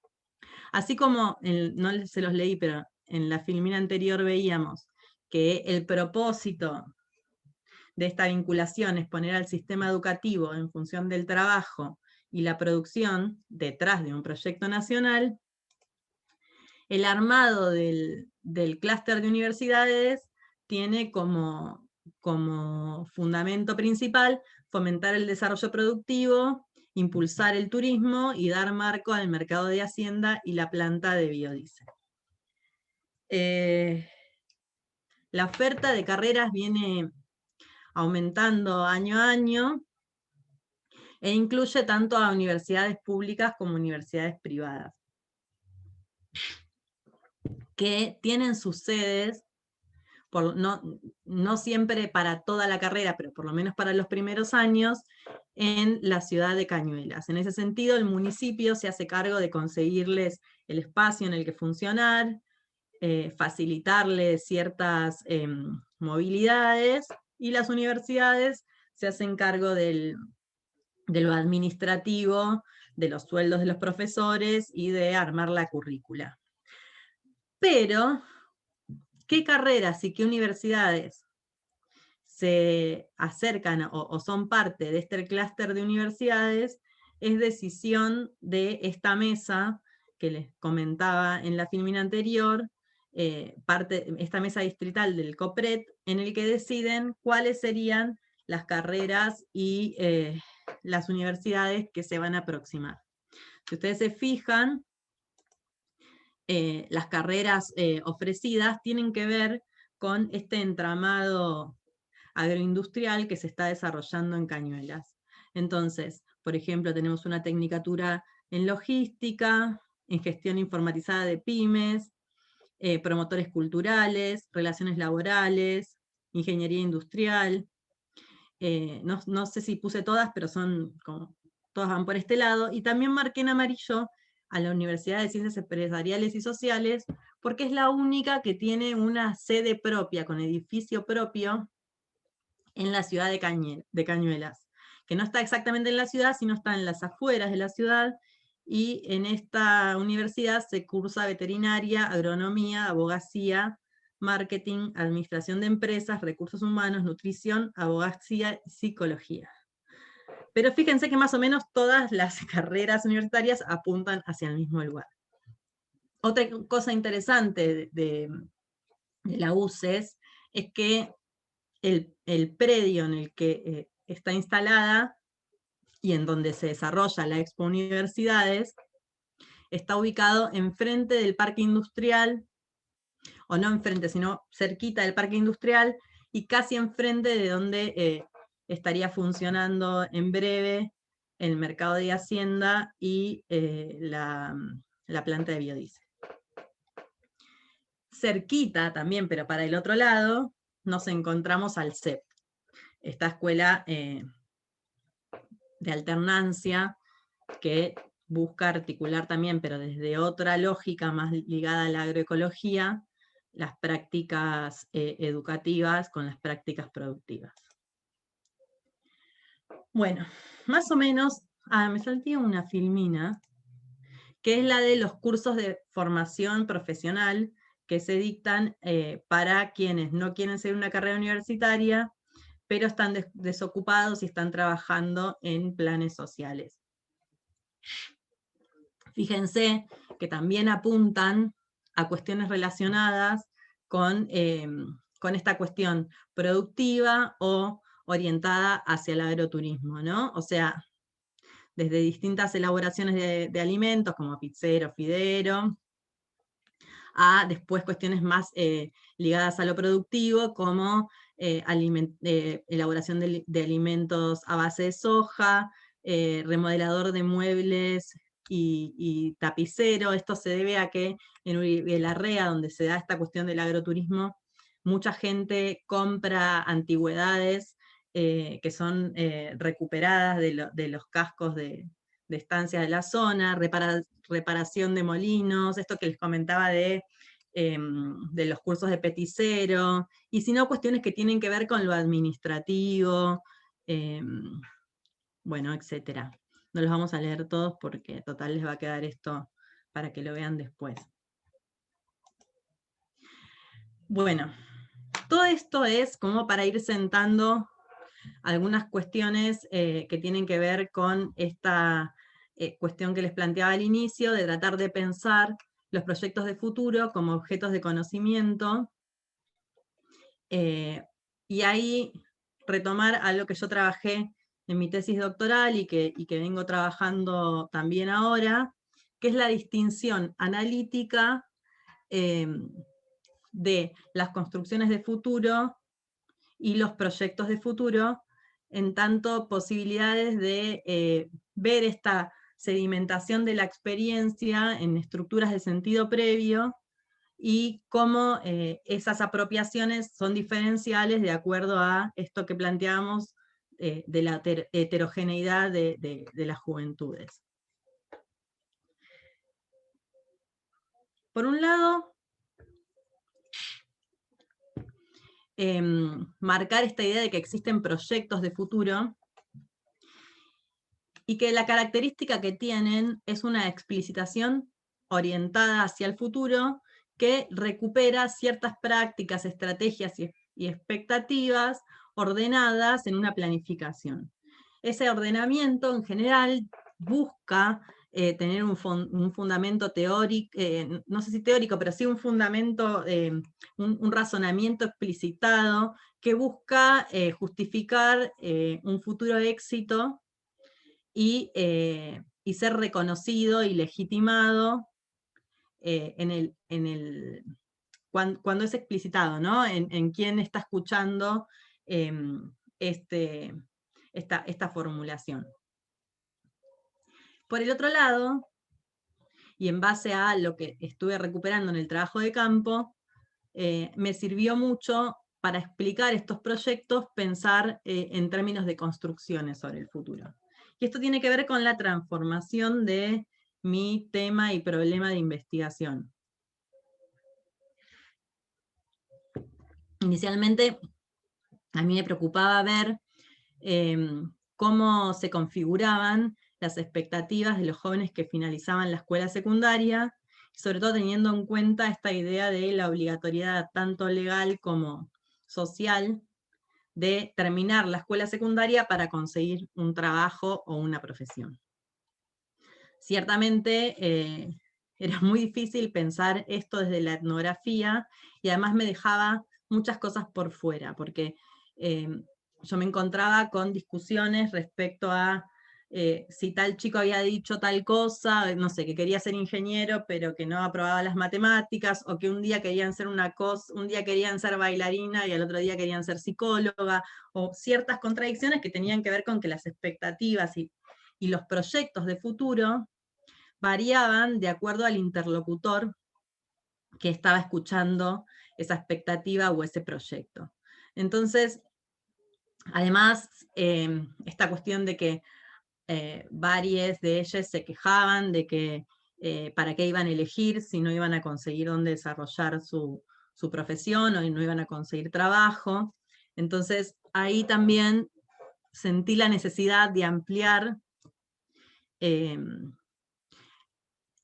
Así como, no se los leí, pero en la filmina anterior veíamos que el propósito de esta vinculación es poner al sistema educativo en función del trabajo y la producción detrás de un proyecto nacional, el armado del clúster de universidades tiene como fundamento principal fomentar el desarrollo productivo, impulsar el turismo y dar marco al mercado de Hacienda y la planta de biodiesel. La oferta de carreras viene aumentando año a año e incluye tanto a universidades públicas como universidades privadas, que tienen sus sedes, no siempre para toda la carrera, pero por lo menos para los primeros años, en la ciudad de Cañuelas. En ese sentido, el municipio se hace cargo de conseguirles el espacio en el que funcionar, facilitarles ciertas movilidades, y las universidades se hacen cargo de lo administrativo, de los sueldos de los profesores y de armar la currícula. Pero, ¿qué carreras y qué universidades se acercan o son parte de este clúster de universidades? Es decisión de esta mesa que les comentaba en la filmina anterior, esta mesa distrital del COPRET, en el que deciden cuáles serían las carreras y las universidades que se van a aproximar. Si ustedes se fijan, las carreras ofrecidas tienen que ver con este entramado agroindustrial que se está desarrollando en Cañuelas. Entonces, por ejemplo, tenemos una tecnicatura en logística, en gestión informatizada de pymes, promotores culturales, relaciones laborales, ingeniería industrial. No sé si puse todas, pero todas van por este lado. Y también marqué en amarillo a la Universidad de Ciencias Empresariales y Sociales, porque es la única que tiene una sede propia, con edificio propio, en la ciudad de Cañuelas, que no está exactamente en la ciudad, sino está en las afueras de la ciudad, y en esta universidad se cursa veterinaria, agronomía, abogacía, marketing, administración de empresas, recursos humanos, nutrición, abogacía y psicología. Pero fíjense que más o menos todas las carreras universitarias apuntan hacia el mismo lugar. Otra cosa interesante de la UCES es que el predio en el que está instalada y en donde se desarrolla la Expo Universidades está ubicado enfrente del parque industrial, o no enfrente, sino cerquita del parque industrial, y casi enfrente de donde estaría funcionando en breve el mercado de Hacienda y la planta de biodiesel. Cerquita también, pero para el otro lado, nos encontramos al CEP, esta escuela de alternancia que busca articular también, pero desde otra lógica más ligada a la agroecología, las prácticas educativas con las prácticas productivas. Bueno, más o menos, me salté una filmina, que es la de los cursos de formación profesional que se dictan para quienes no quieren seguir una carrera universitaria, pero están desocupados y están trabajando en planes sociales. Fíjense que también apuntan a cuestiones relacionadas con esta cuestión productiva o orientada hacia el agroturismo, ¿no? O sea, desde distintas elaboraciones de alimentos, como pizzero, fidero, a después cuestiones más ligadas a lo productivo, como elaboración de alimentos a base de soja, remodelador de muebles y tapicero. Esto se debe a que en Uribe Larrea, donde se da esta cuestión del agroturismo, mucha gente compra antigüedades que son recuperadas de los cascos de estancias de la zona, reparación de molinos, esto que les comentaba de los cursos de peticero, y si no, cuestiones que tienen que ver con lo administrativo, bueno, etcétera. No los vamos a leer todos porque total les va a quedar esto para que lo vean después. Bueno, todo esto es como para ir sentando algunas cuestiones que tienen que ver con esta cuestión que les planteaba al inicio, de tratar de pensar los proyectos de futuro como objetos de conocimiento, y ahí retomar algo que yo trabajé en mi tesis doctoral y que vengo trabajando también ahora, que es la distinción analítica de las construcciones de futuro y los proyectos de futuro, en tanto posibilidades de ver esta sedimentación de la experiencia en estructuras de sentido previo, y cómo esas apropiaciones son diferenciales de acuerdo a esto que planteamos de la heterogeneidad de las juventudes. Por un lado, marcar esta idea de que existen proyectos de futuro y que la característica que tienen es una explicitación orientada hacia el futuro que recupera ciertas prácticas, estrategias y expectativas ordenadas en una planificación. Ese ordenamiento en general busca tener un fundamento teórico, no sé si teórico, pero sí un fundamento, un razonamiento explicitado que busca justificar un futuro éxito y ser reconocido y legitimado cuando es explicitado, ¿no? En quién está escuchando esta formulación. Por el otro lado, y en base a lo que estuve recuperando en el trabajo de campo, me sirvió mucho para explicar estos proyectos, pensar en términos de construcciones sobre el futuro. Y esto tiene que ver con la transformación de mi tema y problema de investigación. Inicialmente, a mí me preocupaba ver cómo se configuraban las expectativas de los jóvenes que finalizaban la escuela secundaria, sobre todo teniendo en cuenta esta idea de la obligatoriedad tanto legal como social de terminar la escuela secundaria para conseguir un trabajo o una profesión. Ciertamente era muy difícil pensar esto desde la etnografía, y además me dejaba muchas cosas por fuera, porque yo me encontraba con discusiones respecto a si tal chico había dicho tal cosa, no sé, que quería ser ingeniero pero que no aprobaba las matemáticas, o que un día querían ser una cosa, un día querían ser bailarina y al otro día querían ser psicóloga, o ciertas contradicciones que tenían que ver con que las expectativas y los proyectos de futuro variaban de acuerdo al interlocutor que estaba escuchando esa expectativa o ese proyecto. Entonces, además, esta cuestión de que varias de ellas se quejaban de que para qué iban a elegir si no iban a conseguir dónde desarrollar su profesión o no iban a conseguir trabajo. Entonces ahí también sentí la necesidad de ampliar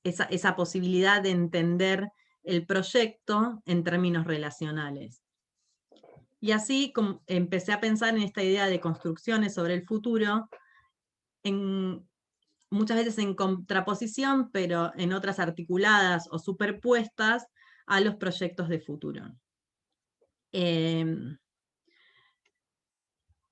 esa posibilidad de entender el proyecto en términos relacionales. Y así empecé a pensar en esta idea de construcciones sobre el futuro, muchas veces en contraposición, pero en otras articuladas o superpuestas a los proyectos de futuro.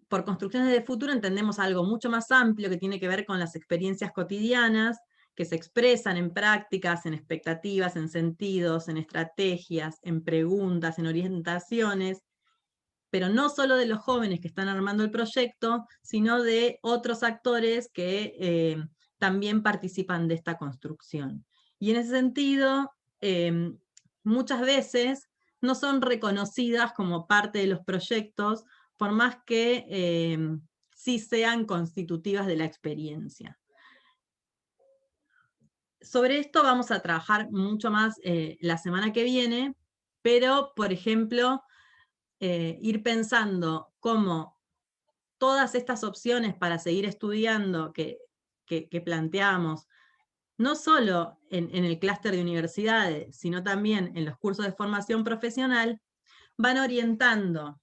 Por construcciones de futuro entendemos algo mucho más amplio que tiene que ver con las experiencias cotidianas, que se expresan en prácticas, en expectativas, en sentidos, en estrategias, en preguntas, en orientaciones, pero no solo de los jóvenes que están armando el proyecto, sino de otros actores que también participan de esta construcción. Y en ese sentido, muchas veces no son reconocidas como parte de los proyectos, por más que sí sean constitutivas de la experiencia. Sobre esto vamos a trabajar mucho más la semana que viene, pero, por ejemplo, ir pensando cómo todas estas opciones para seguir estudiando que planteamos, no solo en el clúster de universidades, sino también en los cursos de formación profesional, van orientando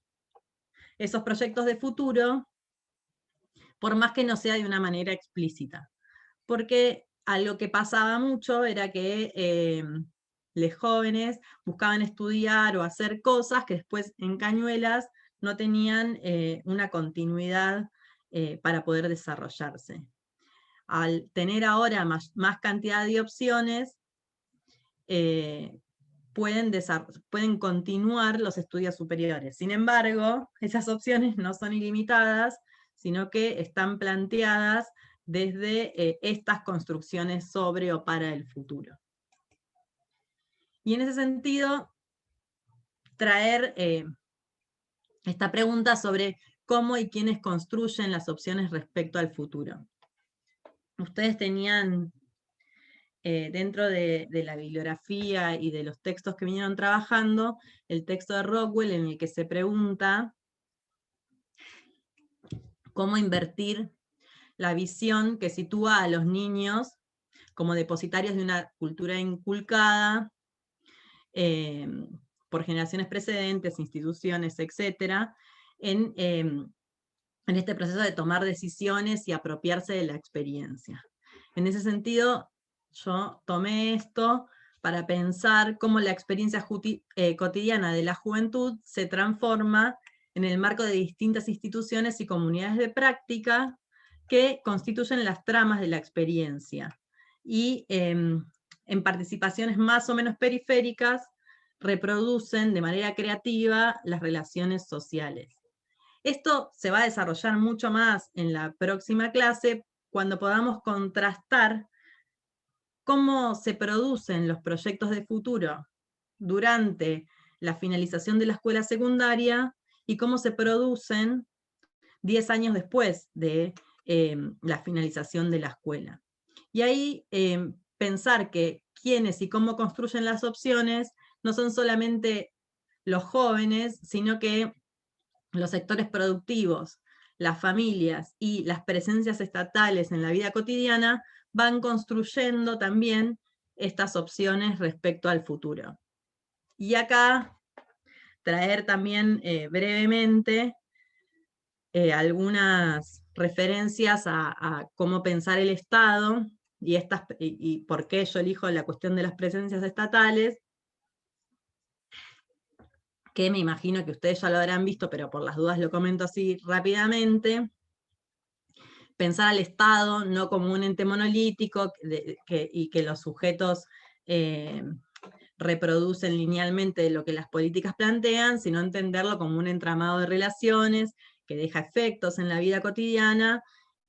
esos proyectos de futuro, por más que no sea de una manera explícita. Porque algo que pasaba mucho era que los jóvenes buscaban estudiar o hacer cosas que después en Cañuelas no tenían una continuidad para poder desarrollarse. Al tener ahora más cantidad de opciones, pueden continuar los estudios superiores. Sin embargo, esas opciones no son ilimitadas, sino que están planteadas desde estas construcciones sobre o para el futuro. Y en ese sentido, traer esta pregunta sobre cómo y quiénes construyen las opciones respecto al futuro. Ustedes tenían dentro de la bibliografía y de los textos que vinieron trabajando, el texto de Rockwell en el que se pregunta cómo invertir la visión que sitúa a los niños como depositarios de una cultura inculcada por generaciones precedentes, instituciones, etc., en este proceso de tomar decisiones y apropiarse de la experiencia. En ese sentido, yo tomé esto para pensar cómo la experiencia cotidiana de la juventud se transforma en el marco de distintas instituciones y comunidades de práctica que constituyen las tramas de la experiencia. Y en participaciones más o menos periféricas reproducen de manera creativa las relaciones sociales. Esto se va a desarrollar mucho más en la próxima clase cuando podamos contrastar cómo se producen los proyectos de futuro durante la finalización de la escuela secundaria y cómo se producen 10 años después de la finalización de la escuela. Y ahí pensar que quiénes y cómo construyen las opciones no son solamente los jóvenes, sino que los sectores productivos, las familias y las presencias estatales en la vida cotidiana van construyendo también estas opciones respecto al futuro. Y acá traer también brevemente algunas referencias a cómo pensar el Estado y por qué yo elijo la cuestión de las presencias estatales, que me imagino que ustedes ya lo habrán visto, pero por las dudas lo comento así rápidamente. Pensar al Estado no como un ente monolítico y que los sujetos reproducen linealmente lo que las políticas plantean, sino entenderlo como un entramado de relaciones que deja efectos en la vida cotidiana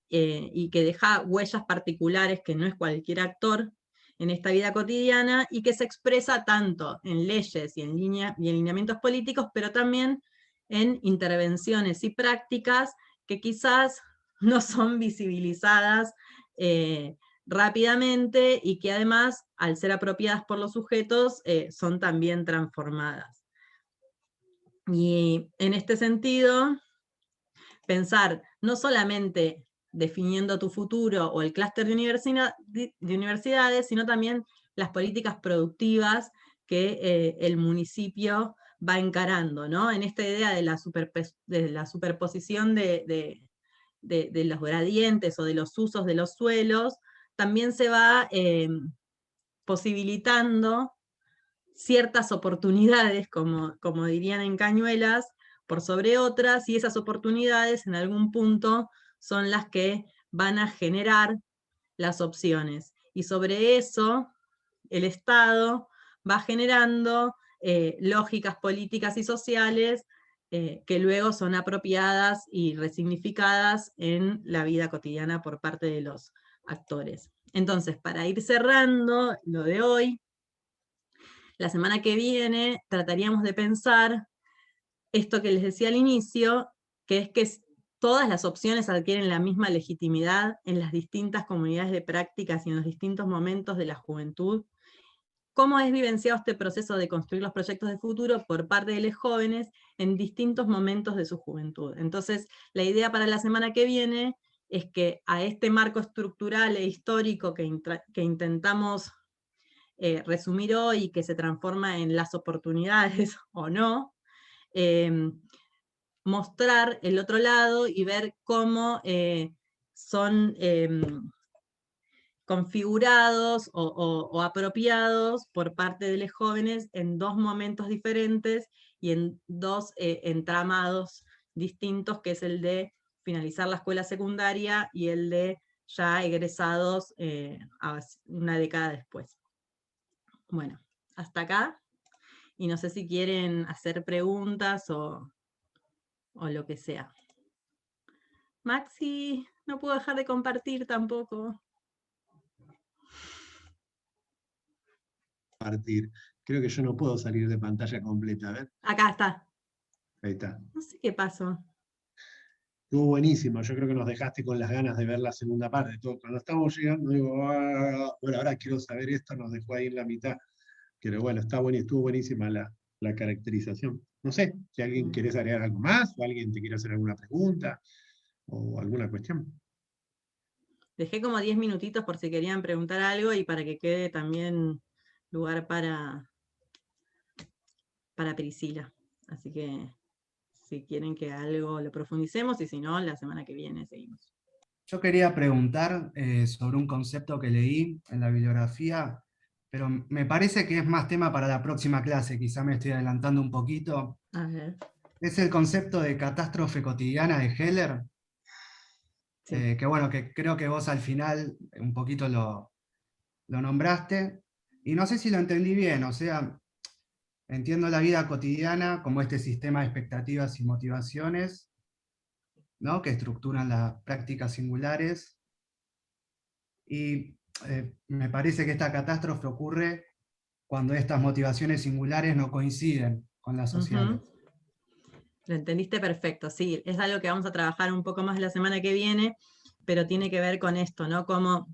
y que deja huellas particulares, que no es cualquier actor en esta vida cotidiana, y que se expresa tanto en leyes y en lineamientos políticos, pero también en intervenciones y prácticas que quizás no son visibilizadas rápidamente y que además, al ser apropiadas por los sujetos, son también transformadas. Y en este sentido, pensar no solamente definiendo tu futuro o el clúster de universidades, sino también las políticas productivas que el municipio va encarando, ¿no? En esta idea de la superposición de los gradientes o de los usos de los suelos, también se va posibilitando ciertas oportunidades, como dirían en Cañuelas, por sobre otras, y esas oportunidades en algún punto son las que van a generar las opciones. Y sobre eso, el Estado va generando lógicas políticas y sociales que luego son apropiadas y resignificadas en la vida cotidiana por parte de los actores. Entonces, para ir cerrando lo de hoy, la semana que viene trataríamos de pensar esto que les decía al inicio, que es que todas las opciones adquieren la misma legitimidad en las distintas comunidades de prácticas y en los distintos momentos de la juventud. ¿Cómo es vivenciado este proceso de construir los proyectos de futuro por parte de los jóvenes en distintos momentos de su juventud? Entonces, la idea para la semana que viene es que a este marco estructural e histórico que intentamos resumir hoy, que se transforma en las oportunidades o no, mostrar el otro lado y ver cómo son configurados o apropiados por parte de los jóvenes en dos momentos diferentes y en dos entramados distintos, que es el de finalizar la escuela secundaria y el de ya egresados a una década después. Bueno, hasta acá, y no sé si quieren hacer preguntas o lo que sea. Maxi, no puedo dejar de compartir tampoco. Compartir. Creo que yo no puedo salir de pantalla completa, a ver. Acá está. Ahí está. No sé qué pasó. Estuvo buenísimo, yo creo que nos dejaste con las ganas de ver la segunda parte. Cuando estábamos llegando, digo, bueno, ahora quiero saber esto, nos dejó ahí en la mitad. Pero bueno, estuvo buenísima la caracterización. No sé, si alguien querés agregar algo más, o alguien te quiere hacer alguna pregunta, o alguna cuestión. Dejé como 10 minutitos por si querían preguntar algo y para que quede también lugar para Priscila. Así que si quieren que algo lo profundicemos, y si no, la semana que viene seguimos. Yo quería preguntar sobre un concepto que leí en la bibliografía, pero me parece que es más tema para la próxima clase, quizá me estoy adelantando un poquito. A ver. Es el concepto de catástrofe cotidiana de Heller, Sí. que bueno, que creo que vos al final un poquito lo nombraste, y no sé si lo entendí bien, o sea, entiendo la vida cotidiana como este sistema de expectativas y motivaciones, ¿no?, que estructuran las prácticas singulares, y me parece que esta catástrofe ocurre cuando estas motivaciones singulares no coinciden con las sociales. Lo entendiste perfecto, sí, es algo que vamos a trabajar un poco más la semana que viene, pero tiene que ver con esto, ¿no? Como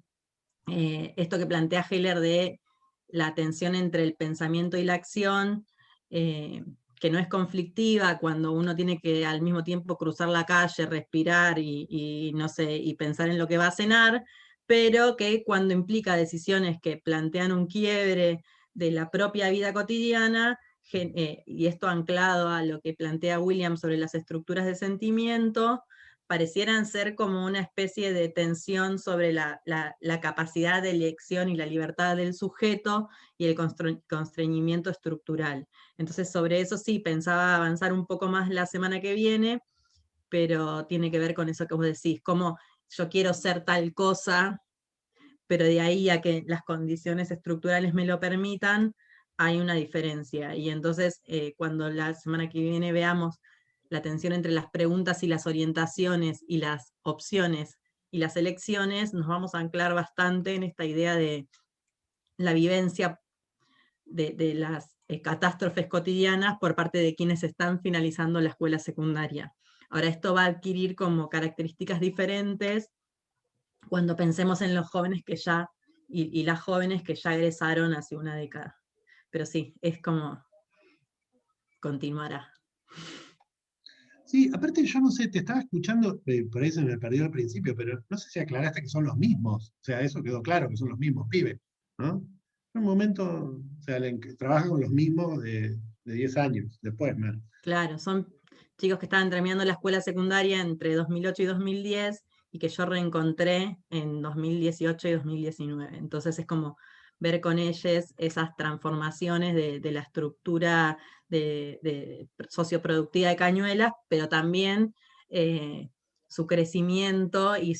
esto que plantea Heller de la tensión entre el pensamiento y la acción, que no es conflictiva cuando uno tiene que al mismo tiempo cruzar la calle, respirar y no sé, y pensar en lo que va a cenar, pero que cuando implica decisiones que plantean un quiebre de la propia vida cotidiana, y esto anclado a lo que plantea William sobre las estructuras de sentimiento, parecieran ser como una especie de tensión sobre la capacidad de elección y la libertad del sujeto y el constreñimiento estructural. Entonces sobre eso sí pensaba avanzar un poco más la semana que viene, pero tiene que ver con eso que vos decís, como yo quiero ser tal cosa, pero de ahí a que las condiciones estructurales me lo permitan, hay una diferencia. Y entonces cuando la semana que viene veamos la tensión entre las preguntas y las orientaciones y las opciones y las elecciones, nos vamos a anclar bastante en esta idea de la vivencia de las catástrofes cotidianas por parte de quienes están finalizando la escuela secundaria. Ahora esto va a adquirir como características diferentes cuando pensemos en los jóvenes que ya, y las jóvenes que ya egresaron hace una década. Pero sí, es como continuará. Sí, aparte yo no sé, te estaba escuchando, por ahí se me perdió al principio, pero no sé si aclaraste que son los mismos. O sea, eso quedó claro, que son los mismos pibes, ¿no? En un momento, o sea, trabaja con los mismos de 10 años, después, Mer. Claro, son chicos que estaban terminando la escuela secundaria entre 2008 y 2010 y que yo reencontré en 2018 y 2019. Entonces es como ver con ellos esas transformaciones de la estructura de socioproductiva de Cañuelas, pero también su crecimiento y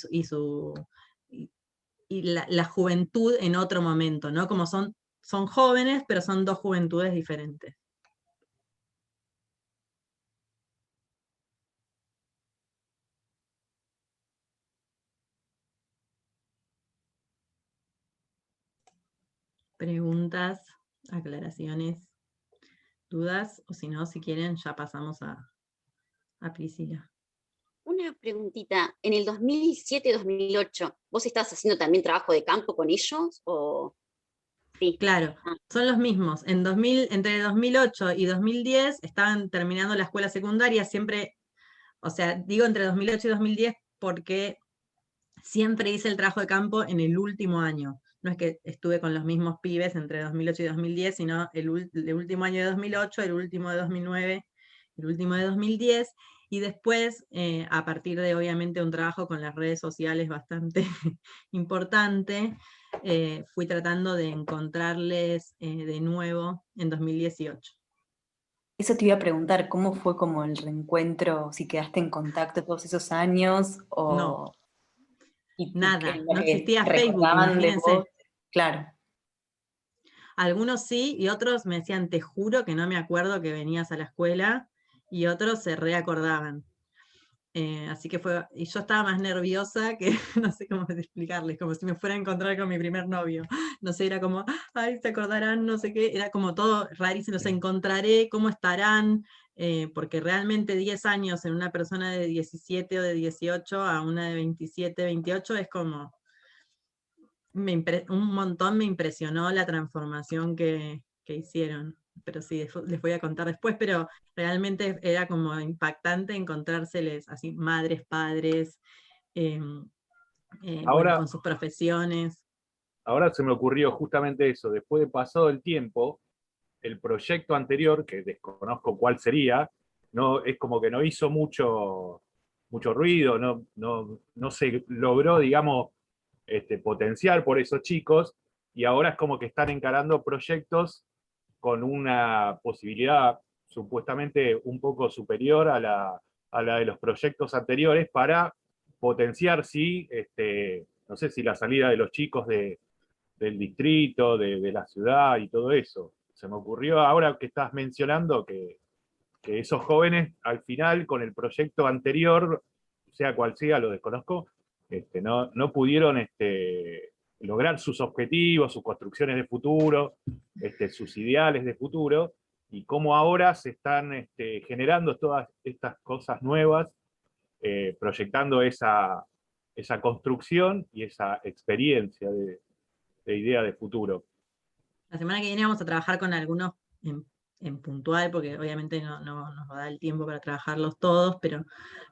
la juventud en otro momento, ¿no? Como son jóvenes, pero son dos juventudes diferentes. Preguntas, aclaraciones, dudas, o si no, si quieren, ya pasamos a Priscila. Una preguntita, en el 2007-2008, ¿vos estabas haciendo también trabajo de campo con ellos? ¿O sí? Claro, son los mismos. Entre 2008 y 2010 estaban terminando la escuela secundaria, siempre, o sea, digo entre 2008 y 2010 porque siempre hice el trabajo de campo en el último año. No es que estuve con los mismos pibes entre 2008 y 2010, sino el último año de 2008, el último de 2009, el último de 2010, y después, a partir de obviamente un trabajo con las redes sociales bastante importante, fui tratando de encontrarles de nuevo en 2018. Eso te iba a preguntar, ¿cómo fue como el reencuentro? Si quedaste en contacto todos esos años o... No, y nada, lo no que existía Facebook, recordaban de imagínense. vos. Claro. Algunos sí, y otros me decían, te juro que no me acuerdo que venías a la escuela, y otros se reacordaban. Así que y yo estaba más nerviosa que, no sé cómo explicarles, como si me fuera a encontrar con mi primer novio. No sé, era como, ay, se acordarán, no sé qué, era como todo rarísimo, los encontraré, cómo estarán, porque realmente 10 años en una persona de 17 o de 18 a una de 27, 28 es como, un montón me impresionó la transformación que hicieron. Pero sí, les voy a contar después, pero realmente era como impactante encontrárseles así, madres, padres, bueno, Ahora, con sus profesiones. ahora se me ocurrió justamente eso, después de pasado el tiempo, el proyecto anterior, que desconozco cuál sería, no, es como que no hizo mucho ruido, no se logró, digamos, potenciar por esos chicos, y ahora es como que están encarando proyectos con una posibilidad supuestamente un poco superior a la de los proyectos anteriores para potenciar, sí, no sé si la salida de los chicos del distrito, de la ciudad y todo eso. Se me ocurrió ahora que estás mencionando que esos jóvenes al final con el proyecto anterior, sea cual sea, lo desconozco, no pudieron lograr sus objetivos, sus construcciones de futuro, sus ideales de futuro, y cómo ahora se están generando todas estas cosas nuevas, proyectando esa construcción y esa experiencia de idea de futuro. La semana que viene vamos a trabajar con algunos en puntual, porque obviamente no nos va a dar el tiempo para trabajarlos todos, pero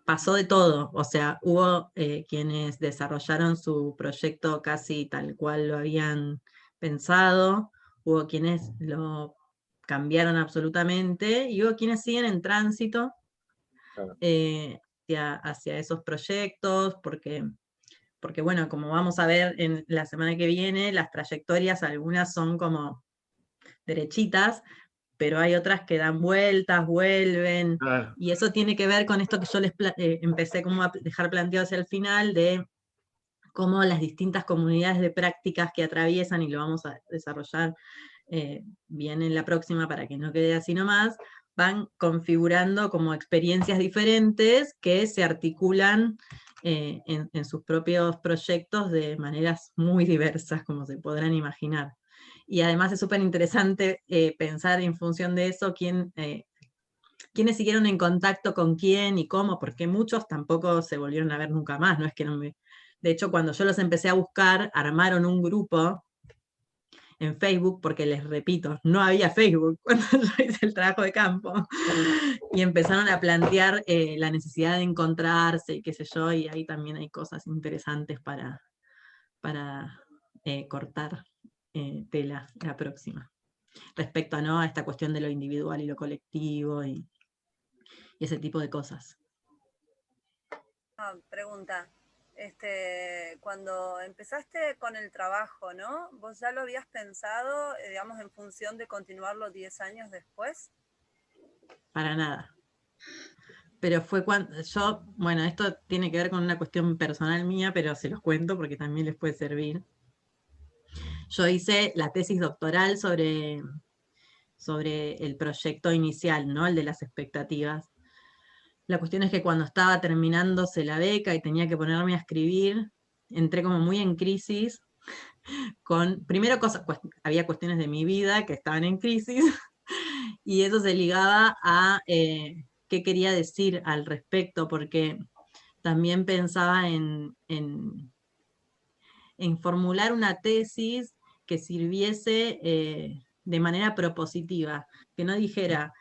pasó de todo. O sea, hubo quienes desarrollaron su proyecto casi tal cual lo habían pensado, hubo quienes lo cambiaron absolutamente, y hubo quienes siguen en tránsito Claro. hacia esos proyectos, porque bueno, como vamos a ver en la semana que viene, las trayectorias, algunas son como derechitas, pero hay otras que dan vueltas, vuelven, Claro. y eso tiene que ver con esto que yo les empecé como a dejar planteado hacia el final, de cómo las distintas comunidades de prácticas que atraviesan, y lo vamos a desarrollar bien en la próxima para que no quede así nomás, van configurando como experiencias diferentes que se articulan en sus propios proyectos de maneras muy diversas, como se podrán imaginar. Y además es súper interesante pensar en función de eso quiénes siguieron en contacto con quién y cómo, porque muchos tampoco se volvieron a ver nunca más, no es que no me... De hecho, cuando yo los empecé a buscar, armaron un grupo en Facebook, porque les repito, no había Facebook cuando yo hice el trabajo de campo, y empezaron a plantear la necesidad de encontrarse, y qué sé yo, y ahí también hay cosas interesantes para cortar tela la próxima, respecto a, ¿no?, a esta cuestión de lo individual y lo colectivo, y ese tipo de cosas. Pregunta. Cuando empezaste con el trabajo, ¿no? ¿Vos ya lo habías pensado, digamos, en función de continuarlo 10 años después? Para nada. Pero fue cuando yo, bueno, esto tiene que ver con una cuestión personal mía, pero se los cuento porque también les puede servir. Yo hice la tesis doctoral sobre el proyecto inicial, ¿no?, el de las expectativas. La cuestión es que cuando estaba terminándose la beca y tenía que ponerme a escribir, entré como muy en crisis con, primero había cuestiones de mi vida que estaban en crisis, y eso se ligaba a qué quería decir al respecto, porque también pensaba en formular una tesis que sirviese de manera propositiva, que no dijera,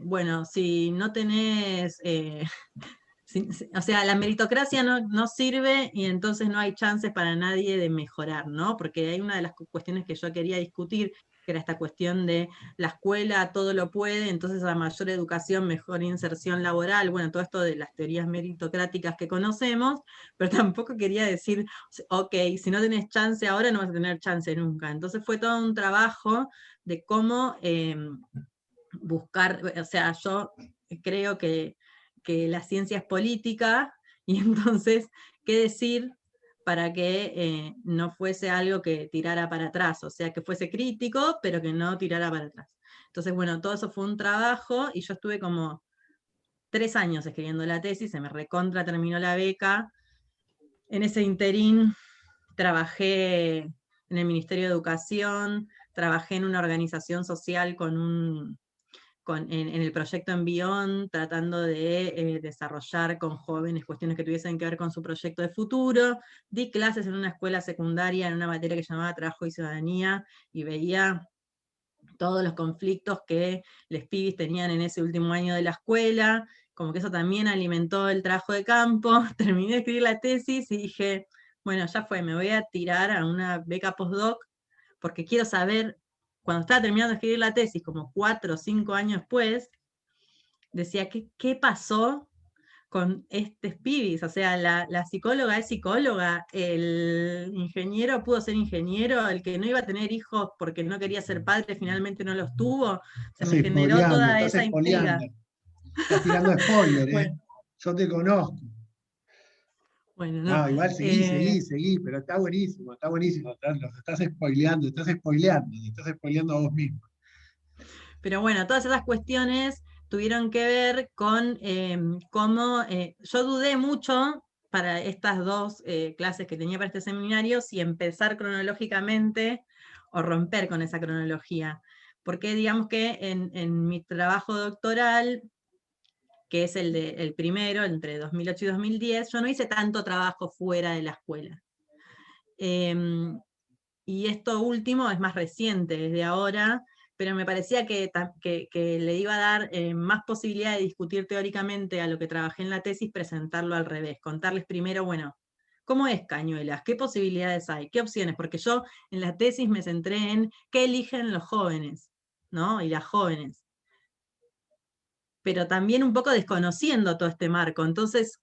bueno, si no tenés... o sea, la meritocracia no sirve y entonces no hay chances para nadie de mejorar, ¿no? Porque hay una de las cuestiones que yo quería discutir, que era esta cuestión de la escuela todo lo puede, entonces a mayor educación, mejor inserción laboral, bueno, todo esto de las teorías meritocráticas que conocemos, pero tampoco quería decir, ok, si no tenés chance ahora, no vas a tener chance nunca. Entonces fue todo un trabajo de cómo buscar, o sea, yo creo que la ciencia es política, y entonces, ¿qué decir para que no fuese algo que tirara para atrás? O sea, que fuese crítico, pero que no tirara para atrás. Entonces, bueno, todo eso fue un trabajo, y yo estuve como 3 años escribiendo la tesis, se me recontra terminó la beca. En ese interín trabajé en el Ministerio de Educación, trabajé en una organización social en el proyecto Envión, tratando de desarrollar con jóvenes cuestiones que tuviesen que ver con su proyecto de futuro. Di clases en una escuela secundaria en una materia que se llamaba Trabajo y Ciudadanía, y veía todos los conflictos que los pibis tenían en ese último año de la escuela, como que eso también alimentó el trabajo de campo. Terminé de escribir la tesis y dije, bueno, ya fue, me voy a tirar a una beca postdoc, porque quiero saber, cuando estaba terminando de escribir la tesis, como 4 o 5 años después, decía, ¿qué pasó con estos pibis? O sea, la psicóloga es psicóloga, el ingeniero pudo ser ingeniero, el que no iba a tener hijos porque no quería ser padre, finalmente no los tuvo. Se me generó toda esa intriga. Estás tirando spoiler, ¿eh? Bueno. Yo te conozco. Bueno, no. Igual seguí, pero está buenísimo, los estás spoileando a vos mismo. Pero bueno, todas esas cuestiones tuvieron que ver con cómo yo dudé mucho para estas 2 clases que tenía para este seminario, si empezar cronológicamente o romper con esa cronología. Porque digamos que en mi trabajo doctoral, que es el primero, entre 2008 y 2010, yo no hice tanto trabajo fuera de la escuela. Y esto último es más reciente, desde ahora, pero me parecía que le iba a dar más posibilidad de discutir teóricamente a lo que trabajé en la tesis, presentarlo al revés, contarles primero, bueno, ¿cómo es Cañuelas? ¿Qué posibilidades hay? ¿Qué opciones? Porque yo en la tesis me centré en qué eligen los jóvenes, ¿no? Y las jóvenes. Pero también un poco desconociendo todo este marco. Entonces,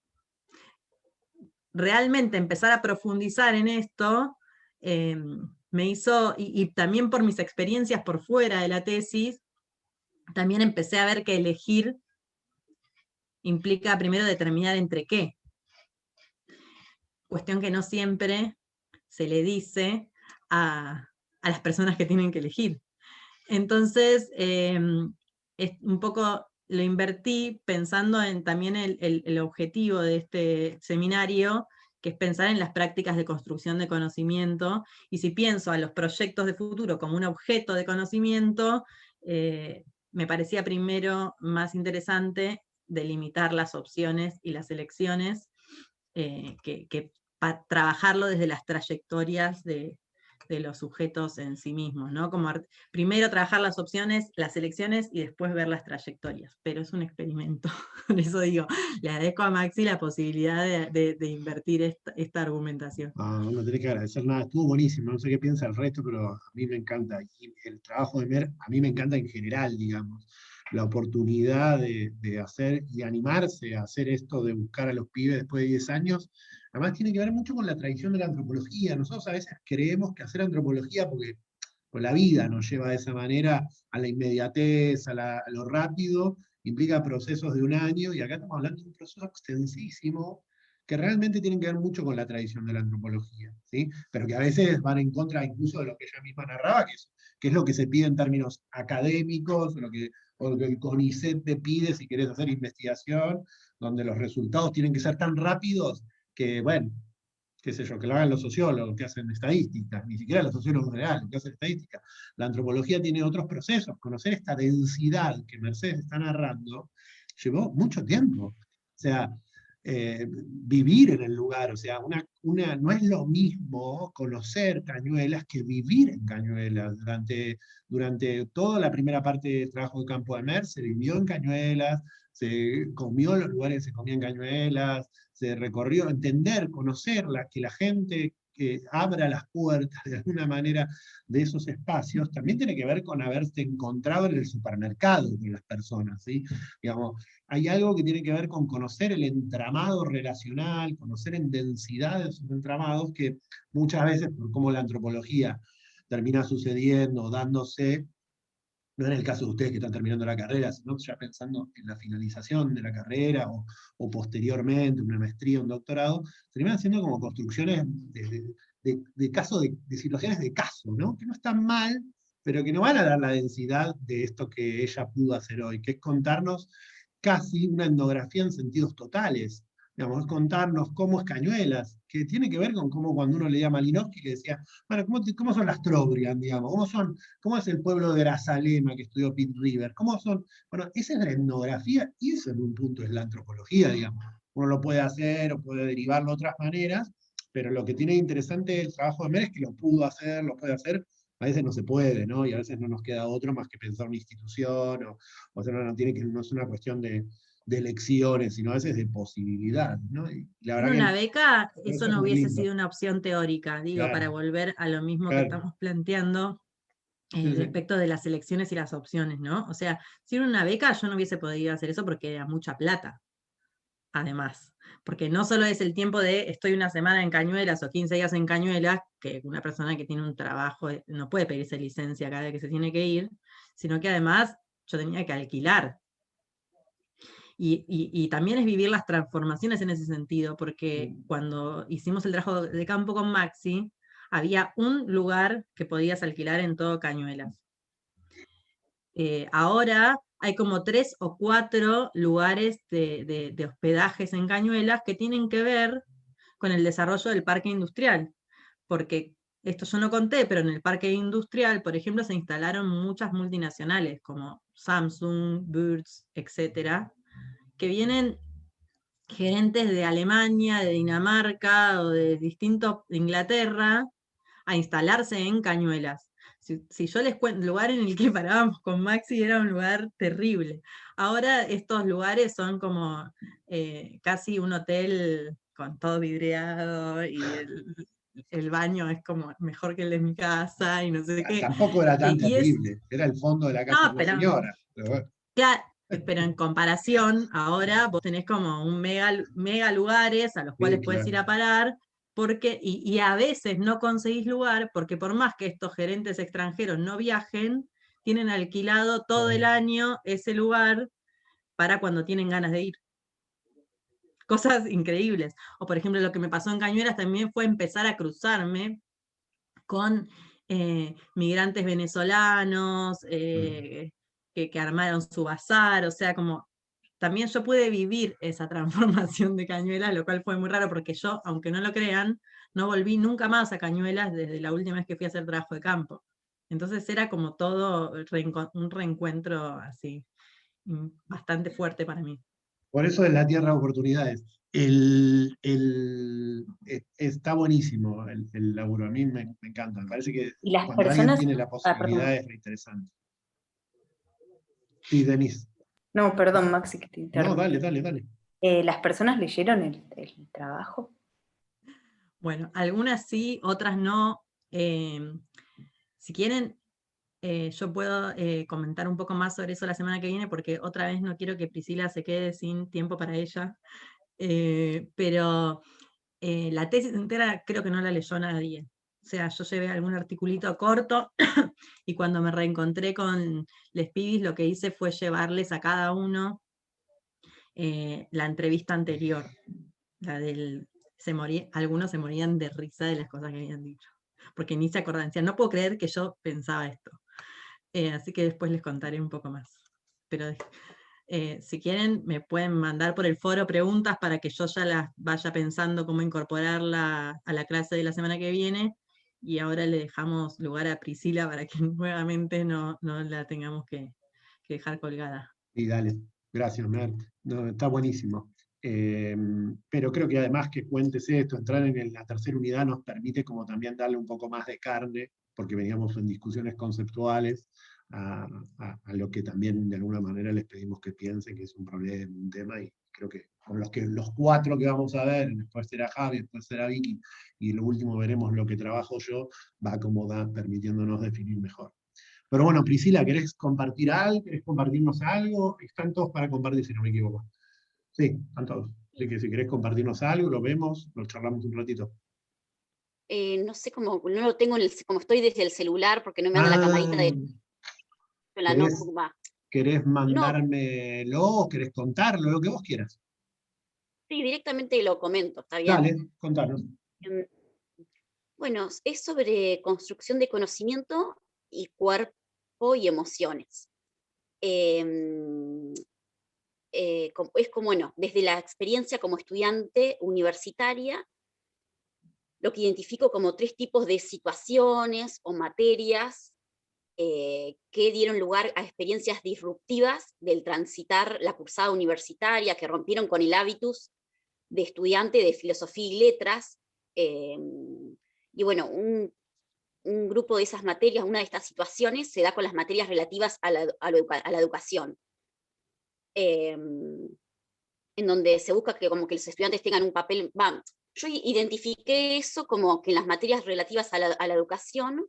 realmente empezar a profundizar en esto me hizo, y también por mis experiencias por fuera de la tesis, también empecé a ver que elegir implica primero determinar entre qué. Cuestión que no siempre se le dice a las personas que tienen que elegir. Entonces, un poco lo invertí pensando en también el objetivo de este seminario, que es pensar en las prácticas de construcción de conocimiento, y si pienso a los proyectos de futuro como un objeto de conocimiento, me parecía primero más interesante delimitar las opciones y las elecciones que trabajarlo desde las trayectorias de los sujetos en sí mismos, ¿no? Como primero trabajar las opciones, las elecciones y después ver las trayectorias, pero es un experimento. Por eso digo, le agradezco a Maxi la posibilidad de invertir esta argumentación. No tenés que agradecer nada, estuvo buenísimo, no sé qué piensa el resto, pero a mí me encanta. Y el trabajo de Mer, a mí me encanta en general, digamos, la oportunidad de hacer y animarse a hacer esto, de buscar a los pibes después de 10 años. Además tiene que ver mucho con la tradición de la antropología. Nosotros a veces creemos que hacer antropología, porque pues, la vida nos lleva de esa manera a la inmediatez, a lo rápido, implica procesos de un año, y acá estamos hablando de un proceso extensísimo que realmente tienen que ver mucho con la tradición de la antropología, ¿sí? Pero que a veces van en contra incluso de lo que ella misma narraba, que es lo que se pide en términos académicos, o lo que el CONICET te pide si querés hacer investigación, donde los resultados tienen que ser tan rápidos que, bueno, qué sé yo, que lo hagan los sociólogos que hacen estadísticas, ni siquiera los sociólogos reales que hacen estadísticas. La antropología tiene otros procesos. Conocer esta densidad que Mercedes está narrando llevó mucho tiempo. O sea, vivir en el lugar, o sea, no es lo mismo conocer Cañuelas que vivir en Cañuelas. Durante toda la primera parte del trabajo de campo de Mer se vivió en Cañuelas, se comió en los lugares que se comían Cañuelas, se recorrió, entender, conocerla, que la gente que abra las puertas de alguna manera de esos espacios, también tiene que ver con haberse encontrado en el supermercado con las personas, ¿sí? Digamos, hay algo que tiene que ver con conocer el entramado relacional, conocer en densidad de esos entramados, que muchas veces, por cómo la antropología termina sucediendo, dándose, no en el caso de ustedes que están terminando la carrera, sino ya pensando en la finalización de la carrera o posteriormente, una maestría, un doctorado, terminan siendo como construcciones de situaciones de caso, ¿no? Que no están mal, pero que no van a dar la densidad de esto que ella pudo hacer hoy, que es contarnos casi una etnografía en sentidos totales. Digamos, es contarnos cómo es Cañuelas, que tiene que ver con cómo cuando uno leía a Malinowski, que decía, bueno, ¿cómo son las Trobriand, digamos? ¿Cómo es el pueblo de Grazalema que estudió Pitt River? ¿Cómo son? Bueno, esa es la etnografía y eso en un punto es la antropología, digamos. Uno lo puede hacer o puede derivarlo de otras maneras, pero lo que tiene interesante el trabajo de Mer es que lo pudo hacer, lo puede hacer, a veces no se puede, ¿no? Y a veces no nos queda otro más que pensar una institución, o sea, no es una cuestión de elecciones, sino a veces de posibilidad, ¿no? Y la verdad Sin una que beca, eso eso es no muy hubiese lindo. sido una opción teórica, digo, Claro, para volver a lo mismo que claro. estamos planteando Sí, sí. respecto de las elecciones y las opciones, ¿no? O sea, sin una beca yo no hubiese podido hacer eso porque era mucha plata, además. Porque no solo es el tiempo de estoy una semana en Cañuelas o 15 días en Cañuelas, que una persona que tiene un trabajo no puede pedirse licencia cada vez que se tiene que ir, sino que además yo tenía que alquilar. Y también es vivir las transformaciones en ese sentido, porque cuando hicimos el trabajo de campo con Maxi, había un lugar que podías alquilar en todo Cañuelas. Ahora hay como 3 o 4 lugares de hospedajes en Cañuelas que tienen que ver con el desarrollo del parque industrial, porque esto yo no conté, pero en el parque industrial, por ejemplo, se instalaron muchas multinacionales como Samsung, Birds, etcétera, que vienen gerentes de Alemania, de Dinamarca o de de Inglaterra a instalarse en Cañuelas. Si yo les cuento, el lugar en el que parábamos con Maxi era un lugar terrible. Ahora estos lugares son como casi un hotel con todo vidriado y el baño es como mejor que el de mi casa y no sé qué. Tampoco era tan Y es, terrible, era el fondo de la casa no, de la pero señora. Pero bueno. claro, pero en comparación, ahora vos tenés como un mega lugares a los cuales Sí, puedes claro. ir a parar, y a veces no conseguís lugar, porque por más que estos gerentes extranjeros no viajen, tienen alquilado todo el año ese lugar para cuando tienen ganas de ir. Cosas increíbles. O por ejemplo, lo que me pasó en Cañuelas también fue empezar a cruzarme con migrantes venezolanos, que armaron su bazar, o sea, como también yo pude vivir esa transformación de Cañuelas, lo cual fue muy raro porque yo, aunque no lo crean, no volví nunca más a Cañuelas desde la última vez que fui a hacer trabajo de campo. Entonces era como todo un reencuentro así, bastante fuerte para mí. Por eso es la tierra de oportunidades. Está buenísimo el laburo, a mí me encanta. Me parece que Y las cuando alguien personas... tiene la Ah, posibilidad perdón. es re interesante. Sí, Denise. No, perdón, Maxi, que te No, interrumpí. dale. ¿Las personas leyeron el trabajo? Bueno, algunas sí, otras no. Si quieren, yo puedo comentar un poco más sobre eso la semana que viene, porque otra vez no quiero que Priscila se quede sin tiempo para ella. Pero la tesis entera creo que no la leyó nadie. O sea, yo llevé algún articulito corto y cuando me reencontré con les pibis, lo que hice fue llevarles a cada uno la entrevista anterior, la del algunos se morían de risa de las cosas que habían dicho, porque ni se acordaban, decían, no puedo creer que yo pensaba esto. Así que después les contaré un poco más. Pero si quieren, me pueden mandar por el foro preguntas para que yo ya las vaya pensando cómo incorporarla a la clase de la semana que viene. Y ahora le dejamos lugar a Priscila para que nuevamente no la tengamos que dejar colgada. Y dale, gracias, Mer. No, está buenísimo. Pero creo que además que cuentes esto, entrar en la tercera unidad nos permite como también darle un poco más de carne, porque veníamos en discusiones conceptuales, a lo que también de alguna manera les pedimos que piensen, que es un problema, un tema, y creo que con los cuatro que vamos a ver, después será Javi, después será Vicky, y lo último veremos lo que trabajo yo, va como permitiéndonos definir mejor. Pero bueno, Priscila, ¿querés compartir algo? ¿Querés compartirnos algo? Están todos para compartir, si no me equivoco. Sí, están todos. Así que si querés compartirnos algo, lo vemos, lo charlamos un ratito. No sé cómo, no lo tengo, como estoy desde el celular, porque no me anda la camarita de la ¿Querés, notebook. querés No, mandármelo o querés contarlo, lo que vos quieras? sí, directamente lo comento, está bien. Dale, contanos. Bueno, es sobre construcción de conocimiento y cuerpo y emociones. Es como, bueno, desde la experiencia como estudiante universitaria, lo que identifico como 3 tipos de situaciones o materias que dieron lugar a experiencias disruptivas del transitar la cursada universitaria, que rompieron con el hábitus de estudiante de filosofía y letras. Y bueno, un grupo de esas materias, una de estas situaciones, se da con las materias relativas a la educación. En donde se busca que como que los estudiantes tengan un papel, yo identifiqué eso como que en las materias relativas a la educación,